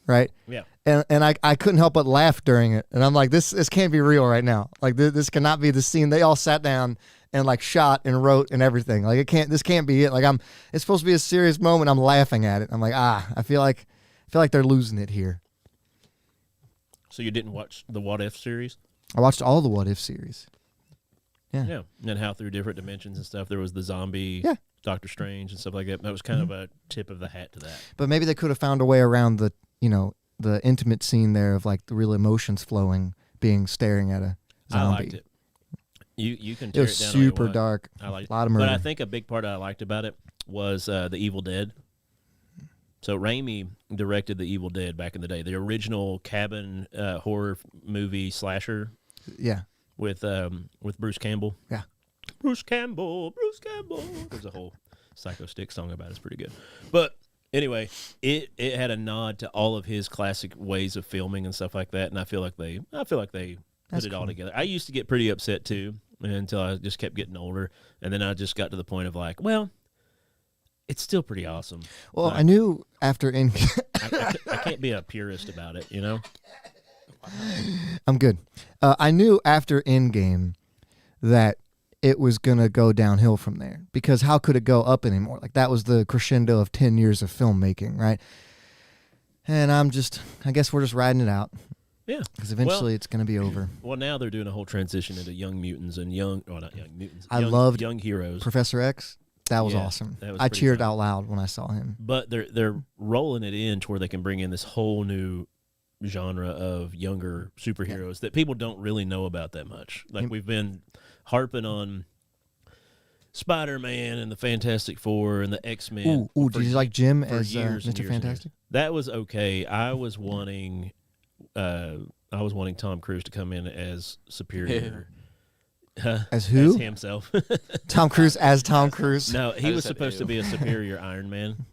right? Yeah. And I couldn't help but laugh during it, and I'm like, this can't be real right now. Like this cannot be the scene. They all sat down and like shot and wrote and everything. Like this can't be it. Like it's supposed to be a serious moment. I'm laughing at it. I'm like, I feel like they're losing it here. So you didn't watch the What If series? I watched all the What If series. Yeah. Yeah. And how through different dimensions and stuff, there was the zombie Yeah. Doctor Strange and stuff like that. That was kind of a tip of the hat to that. But maybe they could have found a way around the intimate scene there of like the real emotions flowing, staring at a zombie. I liked it. You can It tear was it down all you super want. dark. I liked A lot of murder. But I think a big part I liked about it was the Evil Dead. So Raimi directed the Evil Dead back in the day, the original cabin horror movie slasher Yeah. with Bruce Campbell. Yeah. Bruce Campbell. There's a whole Psycho Stick song about it. It's pretty good. But anyway, it had a nod to all of his classic ways of filming and stuff like that, and I feel like they That's put it all cool. together. I used to get pretty upset too until I just kept getting older, and then I just got to the point of like, well, it's still pretty awesome. Well, Like, I knew after I can't be a purist about it, you know? I'm good. I knew after Endgame that it was going to go downhill from there, because how could it go up anymore? Like that was the crescendo of 10 years of filmmaking, right? And I guess we're just riding it out, Yeah. because eventually it's going to be over. Well, now they're doing a whole transition into Young Mutants and not Young Mutants. I young, loved Young Heroes. Professor X, that was Yeah, awesome. that was I pretty cheered fun. out loud when I saw him. But they're rolling it in to where they can bring in this whole new genre of younger superheroes that people don't really know about that much. Like we've been harping on Spider-Man and the Fantastic Four and the X-Men. Ooh, did you like Jim for as years and Mr. years and Fantastic? That was okay. I was wanting Tom Cruise to come in as superior. As who? As himself. Tom Cruise as Tom Cruise? No, he I was just said supposed to ew. be a superior Iron Man.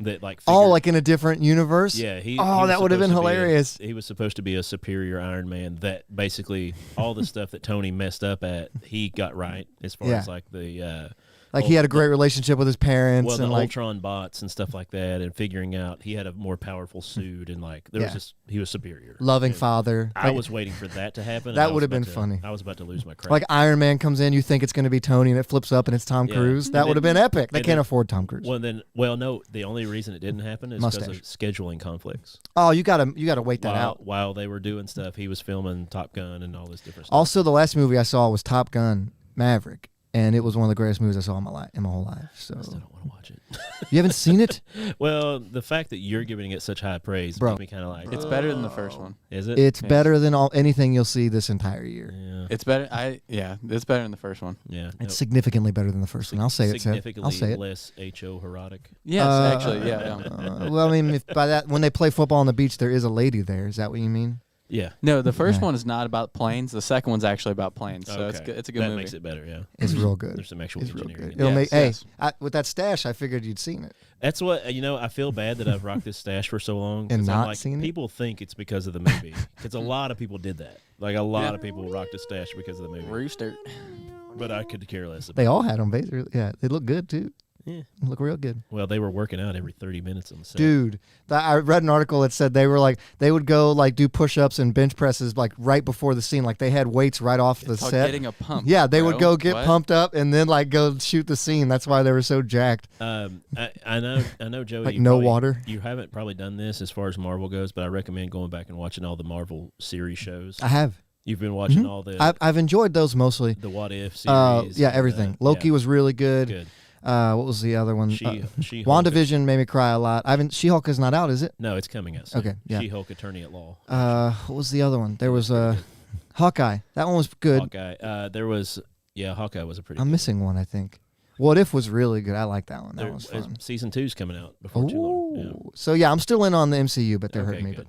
That like Oh, figured- like in a different universe? yeah, he Oh, was that would have been supposed to be hilarious. he was supposed to be a superior Iron Man that basically all the stuff that Tony messed up at, he got right as far Yeah. as like the Like he had a great relationship with his parents well, the and like Ultron bots and stuff like that, and figuring out he had a more powerful suit, and like there was Yeah. just he was superior. loving And father. I Like- was waiting for that to happen. and That I was would have about been to- funny. I was about to lose my crap. like Iron Man comes in, you think it's going to be Tony, and it flips up and it's Tom Yeah. Cruise. And That would have then- been epic. They and can't then- afford Tom Cruise. no, the only reason it didn't happen is because of Mustache. scheduling conflicts. Oh, you gotta wait that out. While they were doing stuff, he was filming Top Gun and all this different stuff. Also, the last movie I saw was Top Gun Maverick, and it was one of the greatest movies I saw in my whole life. So I still don't want to watch it. you haven't seen it? Well, the fact that you're giving it such high praise Bro. makes me kind of like, It's better than the first one. is it? It's Yes. better than anything you'll see this entire year. Yeah. It's better. It's better than the first one. Yeah. It's significantly better than the first one. I'll say it, Seth. Significantly I'll say it. less homoerotic. Yes, actually, yeah. Well, I mean, if by that when they play football on the beach, there is a lady there. Is that what you mean? Yeah. No, the first Yeah. one is not about planes. The second one's actually about planes. So it's Okay. good. It's a good that movie. makes it better, yeah. It's real good. There's some actual It's real engineering. good. in it. It'll Yes, make. yes. Hey, with that stash, I figured you'd seen it. That's what, I feel bad that I've rocked this stash for so long. 'cause And I'm not like, seen it? people think it's because of the movie. Because a lot of people did that. Like, a lot of people rocked a stash because of the movie. Rooster. but I could care less about They all had them, basically. Yeah, they look good, too. Yeah. They look real good. Well, they were working out every 30 minutes on the set. Dude, I read an article that said they would go like do push-ups and bench presses like right before the scene. Like they had weights right off the It's called set. getting a pump. Yeah, they would bro. go get What? pumped up and then like go shoot the scene. That's why they were so jacked. I know, Joey. Like you no probably- water. You haven't probably done this as far as Marvel goes, but I recommend going back and watching all the Marvel series shows. I have. You've been watching all the I've enjoyed those mostly. the What If series. Yeah, and, everything. Loki yeah, was really good. good. What was the other one? She-Hulk. WandaVision made me cry a lot. She-Hulk is not out, is it? No, it's coming out soon. Okay, yeah. She-Hulk Attorney at Law. What was the other one? There was Hawkeye. That one was good. Hawkeye. There was Hawkeye was a pretty. I'm good missing one, I think. What If was really good. I like that one. That There- was fun. Season 2's coming out before too long. Yeah. Ooh. So yeah, I'm still in on the MCU, but they're Okay, hurting me. good.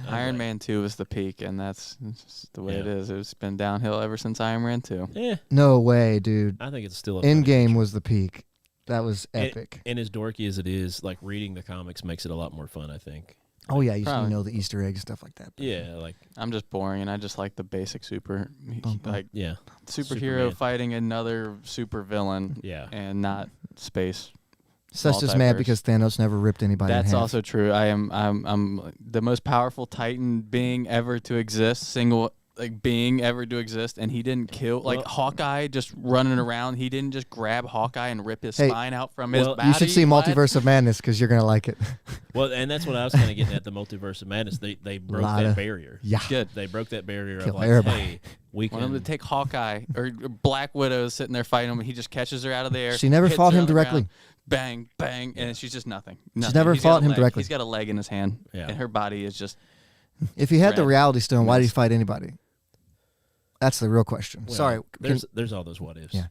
Iron Man 2 was the peak, and that's just the way it Yeah. is. It's been downhill ever since Iron Man 2. Yeah, But no way, dude. I think it's still a funny Endgame picture. was the peak. That was epic. And as dorky as it is, like reading the comics makes it a lot more fun, I think. Oh yeah, you Probably. know the Easter eggs stuff like that. Yeah, like I'm just boring, and I just like the basic bum. like yeah, superhero Superman. fighting another super villain, yeah. and not space. Seth's just mad multiverse. because Thanos never ripped anybody in That's half. also true. I'm the most powerful Titan being ever to exist, single being ever to exist, and he didn't kill Well- Hawkeye just running around. He didn't just grab Hawkeye and rip his Hey, spine out from his well, body. You should see What? Multiverse of Madness because you're gonna like it. Well, and that's what I was kind of getting at. The multiverse of madness. They broke Lot that of- barrier. Yeah. Good. They broke that barrier of Kill like, everybody. hey, we Want him can. to take Hawkeye or Black Widow is sitting there fighting him, and he just catches her out of the air. She never hits fought her him on the directly. ground, bang, bang, and she's just nothing. never He's got fought a him leg. directly. He's got a leg in his hand, Yeah. and her body is just. If he had the Red. Reality Stone, why did he Missed. fight anybody? That's the real question. Well, Sorry. there's all those what ifs. Yeah.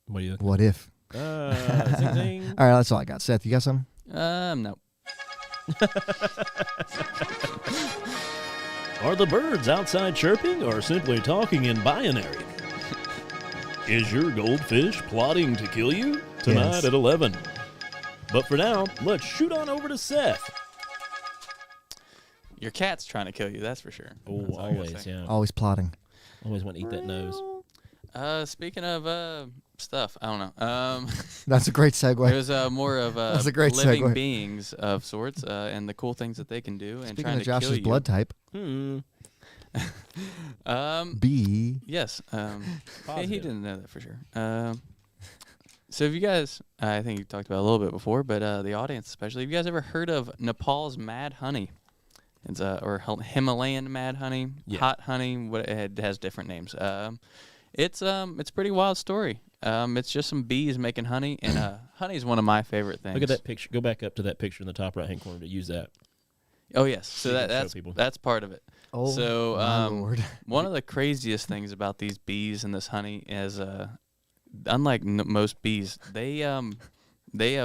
What do you? What if? Zing, zing. All right, that's all I got. Seth, you got something? No. Are the birds outside chirping or simply talking in binary? Is your goldfish plotting to kill you? Tonight Yes. at 11. But for now, let's shoot on over to Seth. Your cat's trying to kill you, that's for sure. Oh, That's all I gotta always, say. yeah. Always plotting. Always want to eat that nose. Speaking of stuff, I don't know. That's a great segue. There's more of That's a great living segue. beings of sorts, and the cool things that they can do, and Speaking trying of to kill Josh's you. blood type, B. Yes. Yeah, he Positive. didn't know that for sure. So, have you guys? I think you talked about it a little bit before, but the audience especially, have you guys ever heard of Nepal's mad honey? It's or Himalayan mad honey, Yeah. hot honey. What it has different names. It's a pretty wild story. It's just some bees making honey, and honey is one of my favorite things. Look at that picture. Go back up to that picture in the top right-hand corner to use that. Oh yes, so You can show that's people. that's part of it. Oh, So, my Lord. One of the craziest things about these bees and this honey is, unlike most bees, they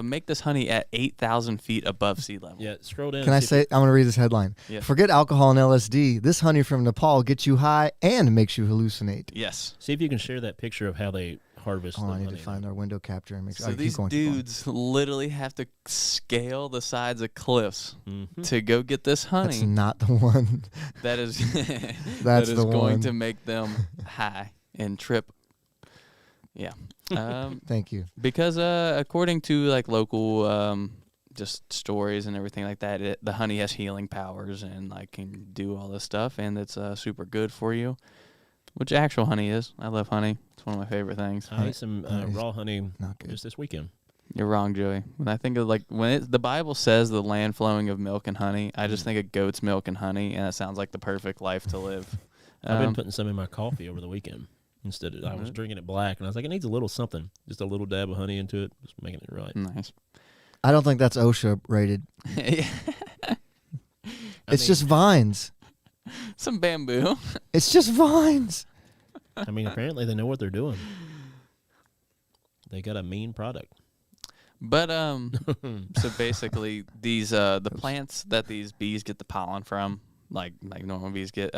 make this honey at 8,000 feet above sea level. Yeah, scroll down. Can I see if say, I'm going to read this headline. Yeah. Forget alcohol and LSD. This honey from Nepal gets you high and makes you hallucinate. Yes. See if you can share that picture of how they harvest Hold the on, I need honey. to find our window capture and make sure. So these dudes literally have to scale the sides of cliffs Mhm. to go get this honey. That's not the one. That is That's that is the going one. to make them high and trip. Yeah. Thank you. Because according to like local just stories and everything like that, the honey has healing powers and like can do all this stuff, and it's super good for you. Which actual honey is. I love honey. It's one of my favorite things. I ate some Honey's raw honey Not good. just this weekend. You're wrong, Joey. When I think of like the Bible says the land flowing of milk and honey, I just think of goat's milk and honey, and it sounds like the perfect life to live. I've been putting some in my coffee over the weekend. Instead of, I was Mhm. drinking it black, and I was like, it needs a little something. Just a little dab of honey into it, just making it right. Nice. I don't think that's OSHA rated. Yeah. It's just vines. Some bamboo. It's just vines. I mean, apparently they know what they're doing. They got a mean product. But so basically these the plants that these bees get the pollen from, like normal bees get,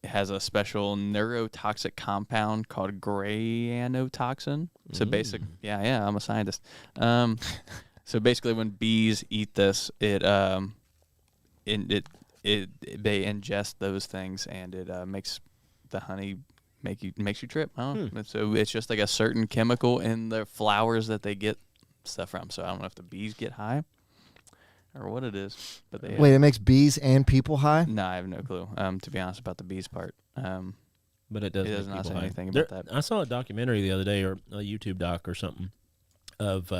has a special neurotoxic compound called granotoxin. So yeah, I'm a scientist. So basically when bees eat this, they ingest those things, and it makes the honey makes you trip. I don't know. So it's just like a certain chemical in the flowers that they get stuff from. So I don't know if the bees get high or what it is. But they Wait, it makes bees and people high? No, I have no clue. To be honest about the bees part. But it does not say high. anything about that. I saw a documentary the other day, or a YouTube doc or something, of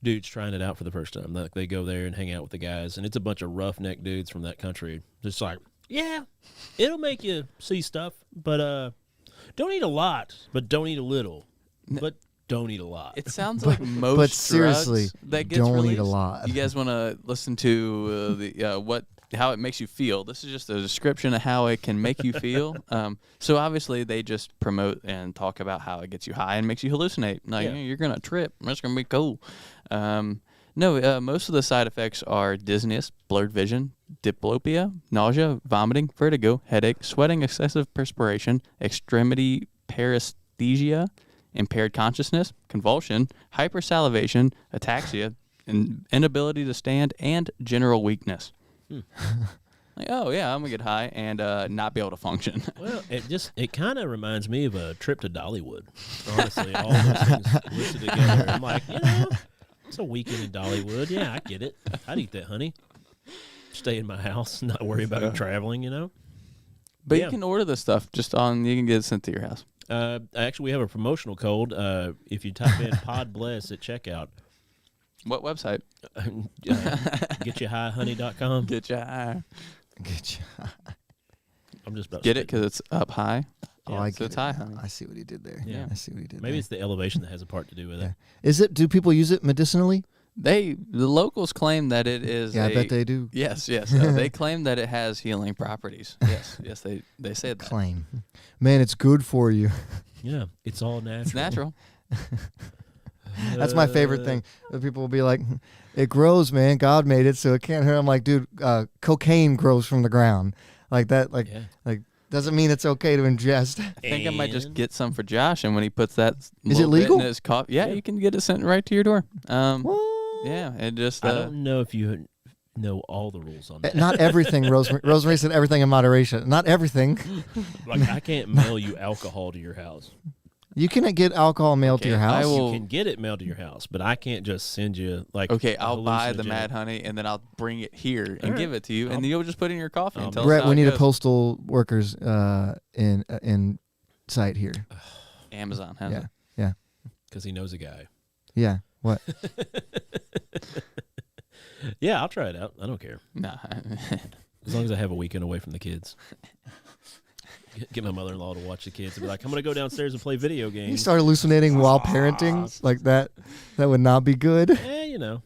dudes trying it out for the first time. Like they go there and hang out with the guys, and it's a bunch of roughneck dudes from that country. Just like, yeah, it'll make you see stuff, but don't eat a lot, but don't eat a little, but don't eat a lot. It sounds like most but seriously, drugs that gets don't released. eat a lot. You guys want to listen to how it makes you feel? This is just a description of how it can make you feel. So obviously they just promote and talk about how it gets you high and makes you hallucinate. Like you're gonna trip. It's gonna be cool. Most of the side effects are dizziness, blurred vision, diplopia, nausea, vomiting, vertigo, headache, sweating, excessive perspiration, extremity paresthesia, impaired consciousness, convulsion, hypersalivation, ataxia, inability to stand, and general weakness. Like, oh yeah, I'm gonna get high and not be able to function. Well, it kind of reminds me of a trip to Dollywood. Honestly, all those things listed together. I'm like, it's a weekend in Dollywood. Yeah, I get it. I'd eat that, honey. Stay in my house, not worry about traveling. But you can order this stuff you can get it sent to your house. Actually, we have a promotional code. If you type in Podbless at checkout. What website? GetYouHighHoney.com. Get you high. Get you. I'm just about Get to it because it's up high. Oh, I so get it's it. high, honey. I see what he did there. Yeah. I see what he did Maybe there. it's the elevation that has a part to do with it. Is it? Do people use it medicinally? The locals claim that it is. Yeah, I bet they do. Yes. They claim that it has healing properties. Yes. They say that. Claim. Man, it's good for you. Yeah, it's all natural. It's natural. That's my favorite thing. The people will be like, it grows, man. God made it, so it can't hurt. I'm like, dude, cocaine grows from the ground. Like that, like doesn't mean it's okay to ingest. I think I might just get some for Josh, and when he puts that Is it little bit legal? in his coffee, you can get it sent right to your door. What? Yeah, it just. I don't know if you know all the rules on that. Not everything, Rosemary. Rosemary said everything in moderation. Not everything. Like, I can't mail you alcohol to your house. You can get alcohol mailed to your house. You can get it mailed to your house, but I can't just send you Okay, I'll buy the Mad Honey and then I'll bring it here and give it to you, and then you'll just put it in your coffee and tell us Brett, how we it need a goes. postal workers in site here. Amazon has it. Yeah. because he knows a guy. Yeah. What? Yeah, I'll try it out. I don't care. Nah. As long as I have a weekend away from the kids. Get my mother-in-law to watch the kids and be like, I'm going to go downstairs and play video games. You start hallucinating while parenting like that. That would not be good. You know.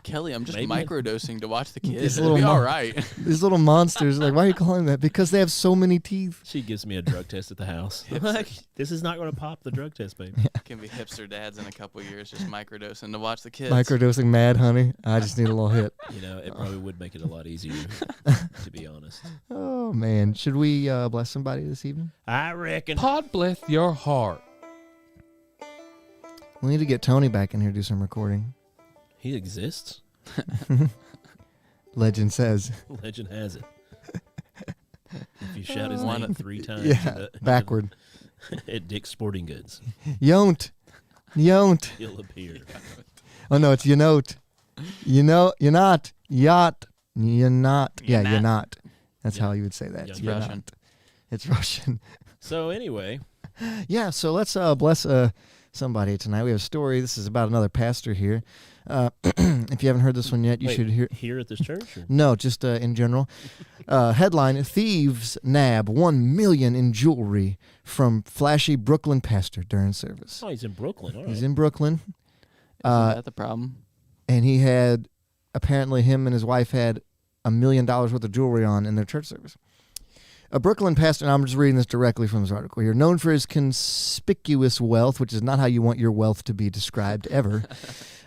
Kelly, I'm just Maybe. microdosing to watch the kids. These It'll little be all mon- right. These little monsters. Like, why are you calling that? Because they have so many teeth. She gives me a drug test at the house. I'm like, this is not going to pop the drug test, baby. Can be hipster dads in a couple years just microdosing to watch the kids. Microdosing Mad Honey. I just need a little hit. You know, it probably would make it a lot easier, to be honest. Oh, man. Should we bless somebody this evening? I reckon. Pod bless your heart. We need to get Tony back in here to do some recording. He exists? Legend says. Legend has it. If you shout his One- name 3 times Backward. at Dick's Sporting Goods, Yont. he'll appear. Oh, no, it's Yonot. You're not. Yacht. You're not. Yeah, you're not. That's how you would say that. It's You're Russian. not. It's Russian. So anyway, Yeah, so let's bless somebody tonight. We have a story. This is about another pastor here. If you haven't heard this one yet, you wait, should hear. here at this church? Or? No, just in general. Headline: Thieves nab $1 million in jewelry from flashy Brooklyn pastor during service. Oh, he's in Brooklyn. All right. He's in Brooklyn, Isn't that the problem? and he had apparently him and his wife had $1 million worth of jewelry on in their church service. A Brooklyn pastor, and I'm just reading this directly from this article here, known for his conspicuous wealth, which is not how you want your wealth to be described ever,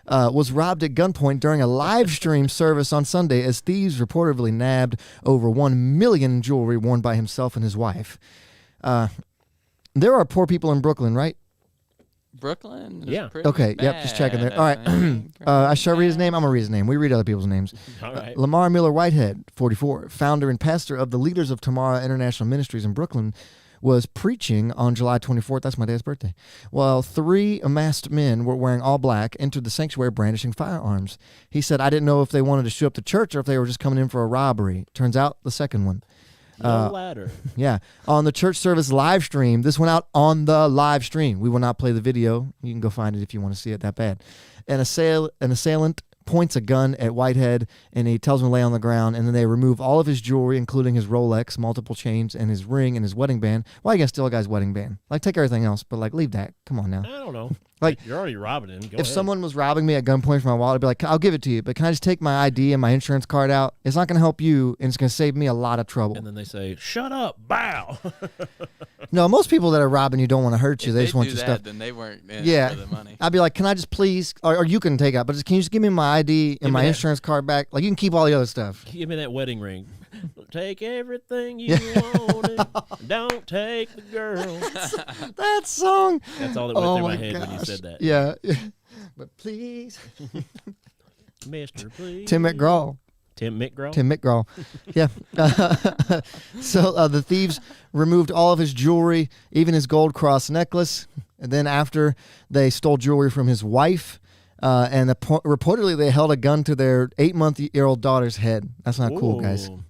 was robbed at gunpoint during a live stream service on Sunday as thieves reportedly nabbed over $1 million in jewelry worn by himself and his wife. There are poor people in Brooklyn, right? Brooklyn? Is Yeah. pretty Okay, yep, just checking there. All right. bad. I shall read his name. I'm going to read his name. We read other people's names. All right. Lamar Miller Whitehead, 44, founder and pastor of the Leaders of Tomorrow International Ministries in Brooklyn, was preaching on July 24th. That's my dad's birthday. Well, 3 masked men were wearing all black entered the sanctuary brandishing firearms. He said, I didn't know if they wanted to show up to church or if they were just coming in for a robbery. Turns out the second one. No ladder. Yeah. On the church service live stream, this went out on the live stream. We will not play the video. You can go find it if you want to see it that bad. An assailant points a gun at Whitehead, and he tells him to lay on the ground, and then they remove all of his jewelry, including his Rolex, multiple chains, and his ring and his wedding band. Why are you going to steal a guy's wedding band? Like, take everything else, but, like, leave that. Come on now. I don't know. Like, you're already robbing him. Go if ahead. someone was robbing me at gunpoint for my wallet, I'd be like, I'll give it to you, but can I just take my ID and my insurance card out? It's not going to help you, and it's going to save me a lot of trouble. And then they say, shut up, bow. No, most people that are robbing you don't want to hurt you. If they just want do your that, stuff. Then they weren't in Yeah. for the money. I'd be like, can I just please, or you can take out, but can you just give me my ID and Give me my that. insurance card back? Like, you can keep all the other stuff. Give me that wedding ring. Take everything you wanted. Don't take the girl. That song. That's all that went through my my head when you gosh. said that. Yeah. But please. Mister, please. Tim McGraw. Tim McGraw? Tim McGraw. Yeah. So the thieves removed all of his jewelry, even his gold cross necklace. And then after they stole jewelry from his wife, and reportedly they held a gun to their 8-month-old daughter's head. That's not cool, guys. Ooh.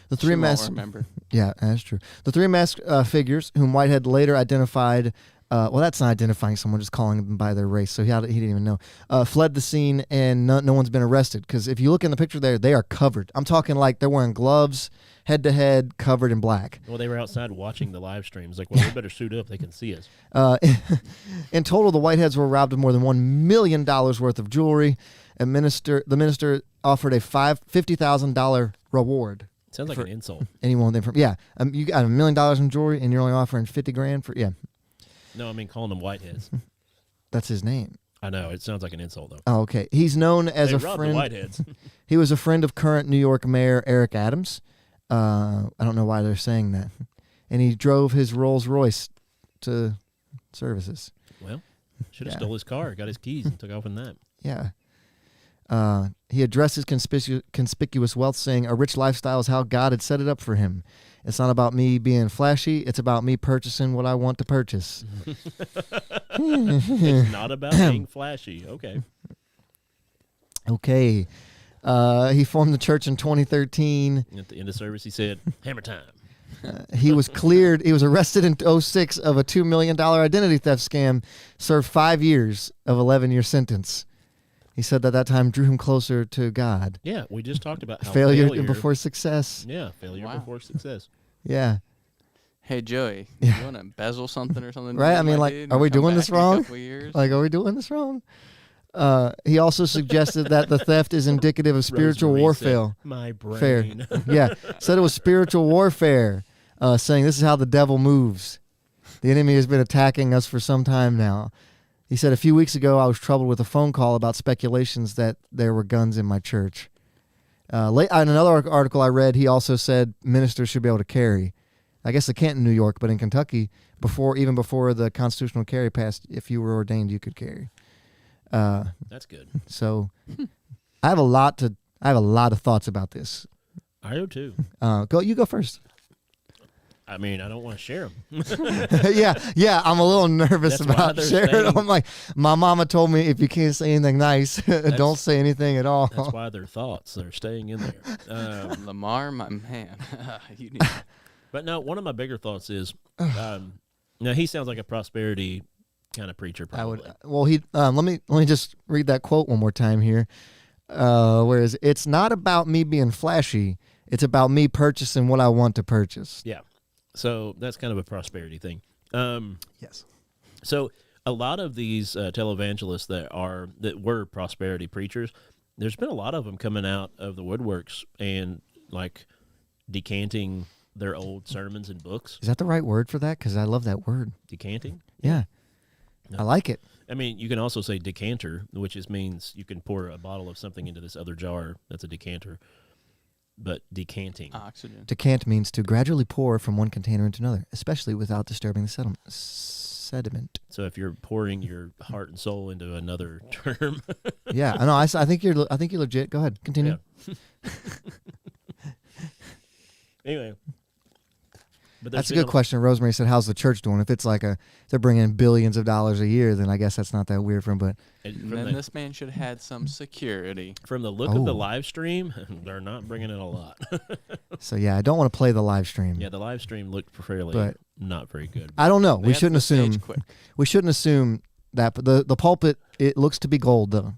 The She three won't masked, remember. yeah, that's true. The 3 masked figures, whom Whitehead later identified. Well, that's not identifying someone, just calling them by their race. So he didn't even know. Fled the scene, and no one's been arrested. Because if you look in the picture there, they are covered. I'm talking like they're wearing gloves, head to head, covered in black. Well, they were outside watching the live streams. Like, well, we better suit up. They can see us. In total, the Whiteheads were robbed of more than $1 million worth of jewelry. The minister offered a $50,000 reward. Sounds like an insult. Anyone with information. Yeah, you got $1 million in jewelry, and you're only offering $50,000 for. Yeah, No, I mean calling them whiteheads. that's his name. I know. It sounds like an insult, though. Oh, okay. He's known as They a robbed friend. the whiteheads. He was a friend of current New York Mayor Eric Adams. I don't know why they're saying that. And he drove his Rolls Royce to services. Well, should have Yeah. stole his car, got his keys, and took off in that. Yeah. He addressed his conspicuous wealth, saying, "A rich lifestyle is how God had set it up for him. It's not about me being flashy. It's about me purchasing what I want to purchase." It's not about being flashy. Okay. Okay. He formed the church in 2013. At the end of service, he said, hammer time. He was cleared. He was arrested in 2006 of a $2 million identity theft scam, served 5 years of 11-year sentence. He said that time drew him closer to God. Yeah, we just talked about how Failure before success. Yeah, failure Wow. before success. Yeah. Hey Joey, Yeah. you want to embezzle something or something? Right, I mean, my like, dude, are we and come doing this back in a wrong? couple years? Like, are we doing this wrong? He also suggested that the theft is indicative of spiritual Rosemary said, warfare. My Fair. brain. Yeah. Said it was spiritual warfare, saying this is how the devil moves. The enemy has been attacking us for some time now. He said, a few weeks ago, I was troubled with a phone call about speculations that there were guns in my church. In another article I read, he also said ministers should be able to carry. I guess they can't in New York, but in Kentucky, even before the constitutional carry passed, if you were ordained, you could carry. That's good. So I have a lot of thoughts about this. I do too. You go first. I mean, I don't want to share them. yeah. I'm a little nervous That's why about they're sharing. saying- I'm like, my mama told me if you can't say anything nice, don't say anything at all. That's why they're thoughts. They're staying in there. Lamar, my man, you need. But no, one of my bigger thoughts is, now he sounds like a prosperity kind of preacher. Probably. I would. Well, he. Let me just read that quote one more time here. Whereas it's not about me being flashy. It's about me purchasing what I want to purchase. Yeah. So that's kind of a prosperity thing. Yes. So a lot of these televangelists that were prosperity preachers, there's been a lot of them coming out of the woodworks and like decanting their old sermons and books. Is that the right word for that? Because I love that word. Decanting? Yeah. No. I like it. I mean, you can also say decanter, which means you can pour a bottle of something into this other jar. That's a decanter. But decanting. Oxygen. Decant means to gradually pour from one container into another, especially without disturbing the sediment. So if you're pouring your heart and soul into another term. Yeah, I know. I think you're legit. Go ahead, continue. Yeah. Anyway. But That's a good question. Rosemary said, "How's the church doing?" If it's like they're bringing in billions of dollars a year, then I guess that's not that weird for them. But And then this man should have had some security. from the look of the live stream, they're not bringing in a lot. so yeah, I don't want to play the live stream. Yeah, the live stream looked fairly But not very good. I don't know. They We had shouldn't the stage assume. quick. We shouldn't assume that. But the pulpit, it looks to be gold though.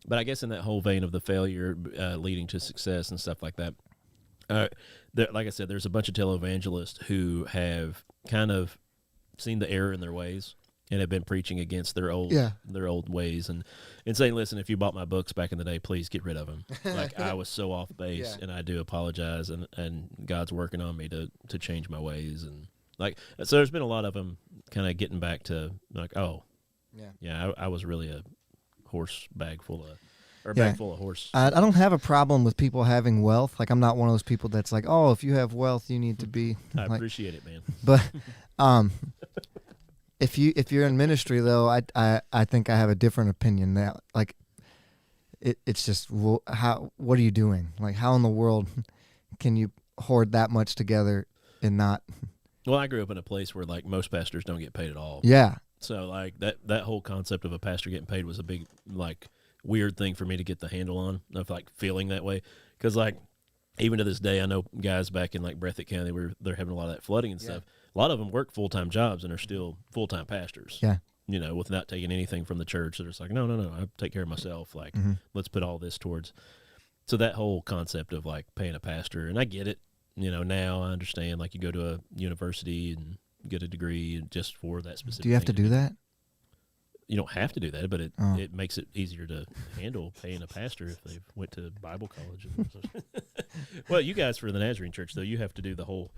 But I guess in that whole vein of the failure leading to success and stuff like that, like I said, there's a bunch of televangelists who have kind of seen the error in their ways and have been preaching against their old ways and saying, listen, if you bought my books back in the day, please get rid of them. Like I was so off base, and I do apologize, and God's working on me to change my ways. And like, so there's been a lot of them kind of getting back to like, I was really a horse bag full of, or a bag full of horse. I don't have a problem with people having wealth. Like I'm not one of those people that's like, oh, if you have wealth, you need to be. I like, appreciate it, man. But if you're in ministry though, I think I have a different opinion now. Like it's just what are you doing? Like how in the world can you hoard that much together and not? Well, I grew up in a place where like most pastors don't get paid at all. Yeah. So like that whole concept of a pastor getting paid was a big like weird thing for me to get the handle on, of like feeling that way. Because like even to this day, I know guys back in like Breathitt County where they're having a lot of that flooding and stuff. A lot of them work full-time jobs and are still full-time pastors. Yeah. You know, without taking anything from the church. They're just like, no, I take care of myself. Like, let's put all this towards. So that whole concept of like paying a pastor, and I get it. You know, now I understand. Like you go to a university and get a degree just for that specific. Do you have thing to do that? You don't have to do that, but it makes it easier to handle paying a pastor if they went to Bible college. Well, you guys for the Nazarene Church, though, you have to do the whole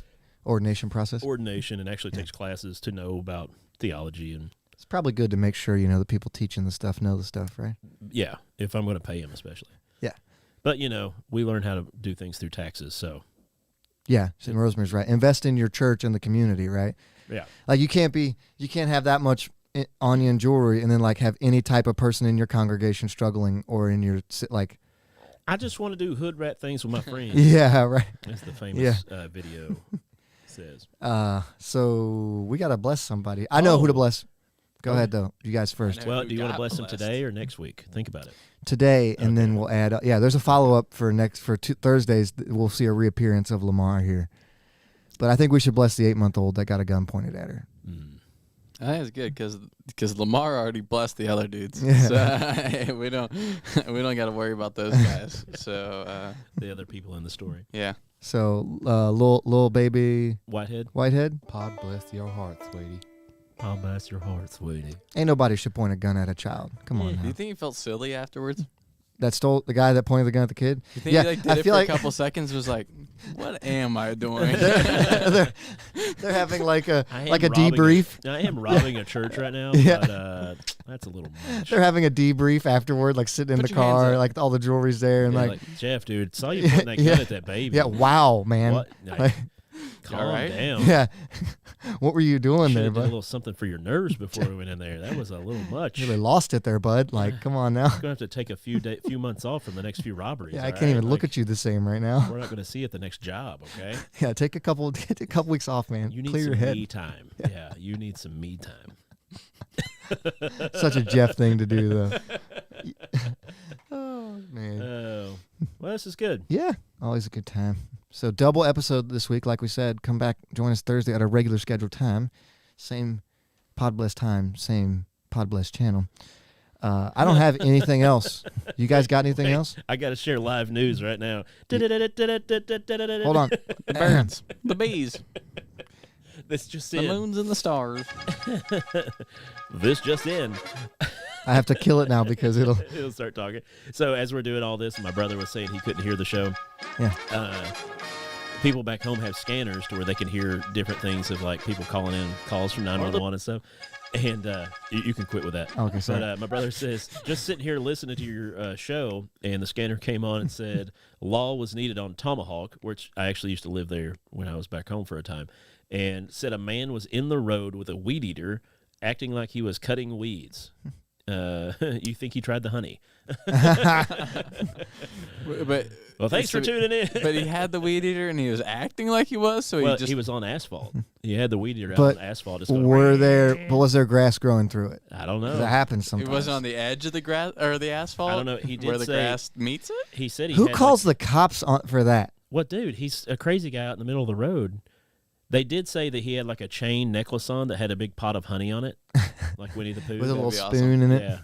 ordination process. Ordination and actually takes classes to know about theology. And it's probably good to make sure, the people teaching the stuff know the stuff, right? Yeah, if I'm going to pay them especially. Yeah. But, we learn how to do things through taxes, so. Yeah, and Rosemary's right. Invest in your church and the community, right? Yeah. Like you can't have that much onion jewelry and then like have any type of person in your congregation struggling or in your like. I just want to do hood rat things with my friends. Yeah, right. That's the famous video says. So we got to bless somebody. I know who to bless. Go ahead, though. You guys first. Well, do you want to bless them today or next week? Think about it. Today, and then we'll add. There's a follow-up for Thursdays. We'll see a reappearance of Lamar here. But I think we should bless the 8-month-old that got a gun pointed at her. I think it's good because Lamar already blessed the other dudes. Yeah. So we don't got to worry about those guys. So the other people in the story. Yeah. So little baby Whitehead. Pod bless your heart, sweetie. Pod bless your heart, sweetie. Ain't nobody should point a gun at a child. Come on. Do Now. you think he felt silly afterwards? That stole the guy that pointed the gun at the kid. You think he did it for a couple seconds? Was like, what am I doing? they're having like a debrief. I am robbing a church right now. Yeah. But that's a little much. They're having a debrief afterward, like sitting in the car, like all the jewelry's there, and like Jeff, dude, saw you putting that gun at that baby. Yeah, wow, man. What? Calm down. Yeah. What were you doing there, did bud? a little something for your nerves before we went in there. That was a little much. You really lost it there, bud. Like, come on now. You're gonna have to take a few months off from the next few robberies. Yeah, I can't even look at you the same right now. We're not going to see you at the next job, okay? Yeah, take a couple weeks off, man. You need Clear some your head. me time. Yeah, you need some me time. Such a Jeff thing to do, though. Oh man. Oh, well, this is good. Yeah, always a good time. So double episode this week, like we said. Come back, join us Thursday at our regular scheduled time. Same Podbless time, same Podbless channel. I don't have anything else. You guys got anything else? I got to share live news right now. Hold on. The birds, the bees, This just the in. moons and the stars. This just in. I have to kill it now because it'll start talking. So as we're doing all this, my brother was saying he couldn't hear the show. Yeah. People back home have scanners to where they can hear different things of like people calling in calls from 911 and stuff. And you can quit with that. Okay, sorry. But my brother says, just sitting here listening to your show, and the scanner came on and said, law was needed on Tomahawk, which I actually used to live there when I was back home for a time, and said a man was in the road with a weed eater acting like he was cutting weeds. You think he tried the honey. But Well, thanks for tuning in. But he had the weed eater and he was acting like he was, so well, he he was on asphalt. He had the weed eater out But on asphalt. Just But going, was there grass growing through it? I don't 'Cause know. That happens He sometimes. wasn't on the edge of the grass or the asphalt. I don't know. He did where the say, grass meets it. He said he Who had, calls like, the cops for that? what dude? He's a crazy guy out in the middle of the road. They did say that he had like a chain necklace on that had a big pot of honey on it, like Winnie the Pooh. With a little be spoon awesome. in it? Yeah,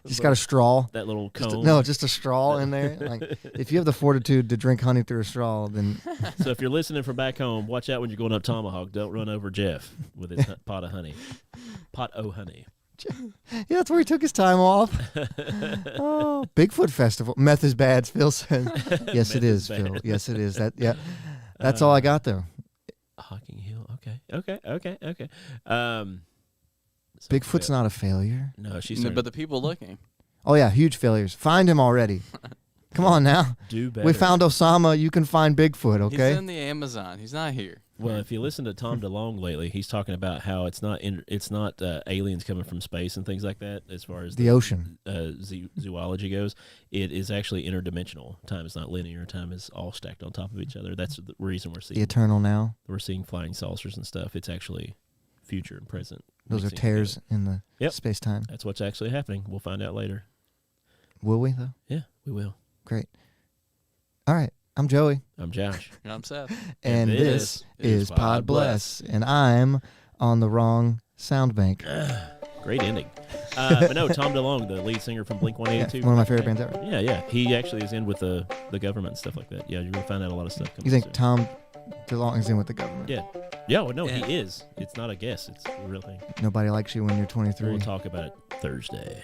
He's got a straw. that little Just cone. just a straw in there. Like, if you have the fortitude to drink honey through a straw, then So if you're listening from back home, watch out when you're going up Tomahawk. Don't run over Jeff with his pot of honey. Pot o' honey. yeah, that's where he took his time off. Oh, Bigfoot Festival. Meth is bad, Phil said. Yes, Meth it is is, Phil. bad. Yes, it is. That's all I got though. Hocking Hill. Okay. So Bigfoot's not a failure. No, she's No, starting but the people looking. Oh yeah, huge failures. Find him already. Come on now. to do better. We found Osama. You can find Bigfoot. Okay. He's in the Amazon. He's not here. Well, if you listen to Tom DeLonge lately, he's talking about how it's not aliens coming from space and things like that. As far as The ocean. Zoology goes, it is actually interdimensional. Time is not linear. Time is all stacked on top of each other. That's the reason The we're eternal now. seeing flying saucers and stuff. It's actually future and present. Those are mixing tears together. in the Yep. space time. That's what's actually happening. We'll find out later. Will we though? Yeah, we will. Great. All right. I'm Joey, I'm Josh. And I'm Seth. and this is Pod Bless, and I'm on the wrong sound bank. Great ending. But no, Tom DeLonge, the lead singer from Blink Yeah, 182. one of my favorite bands ever. Yeah. He actually is in with the government and stuff like that. Yeah, you're going to find out a lot of stuff coming You think soon. Tom DeLonge is in with the government? Yeah. Yeah, well, no, Yeah. he is. It's not a guess. It's a real thing. Nobody likes you when you're 23. We'll talk about it Thursday.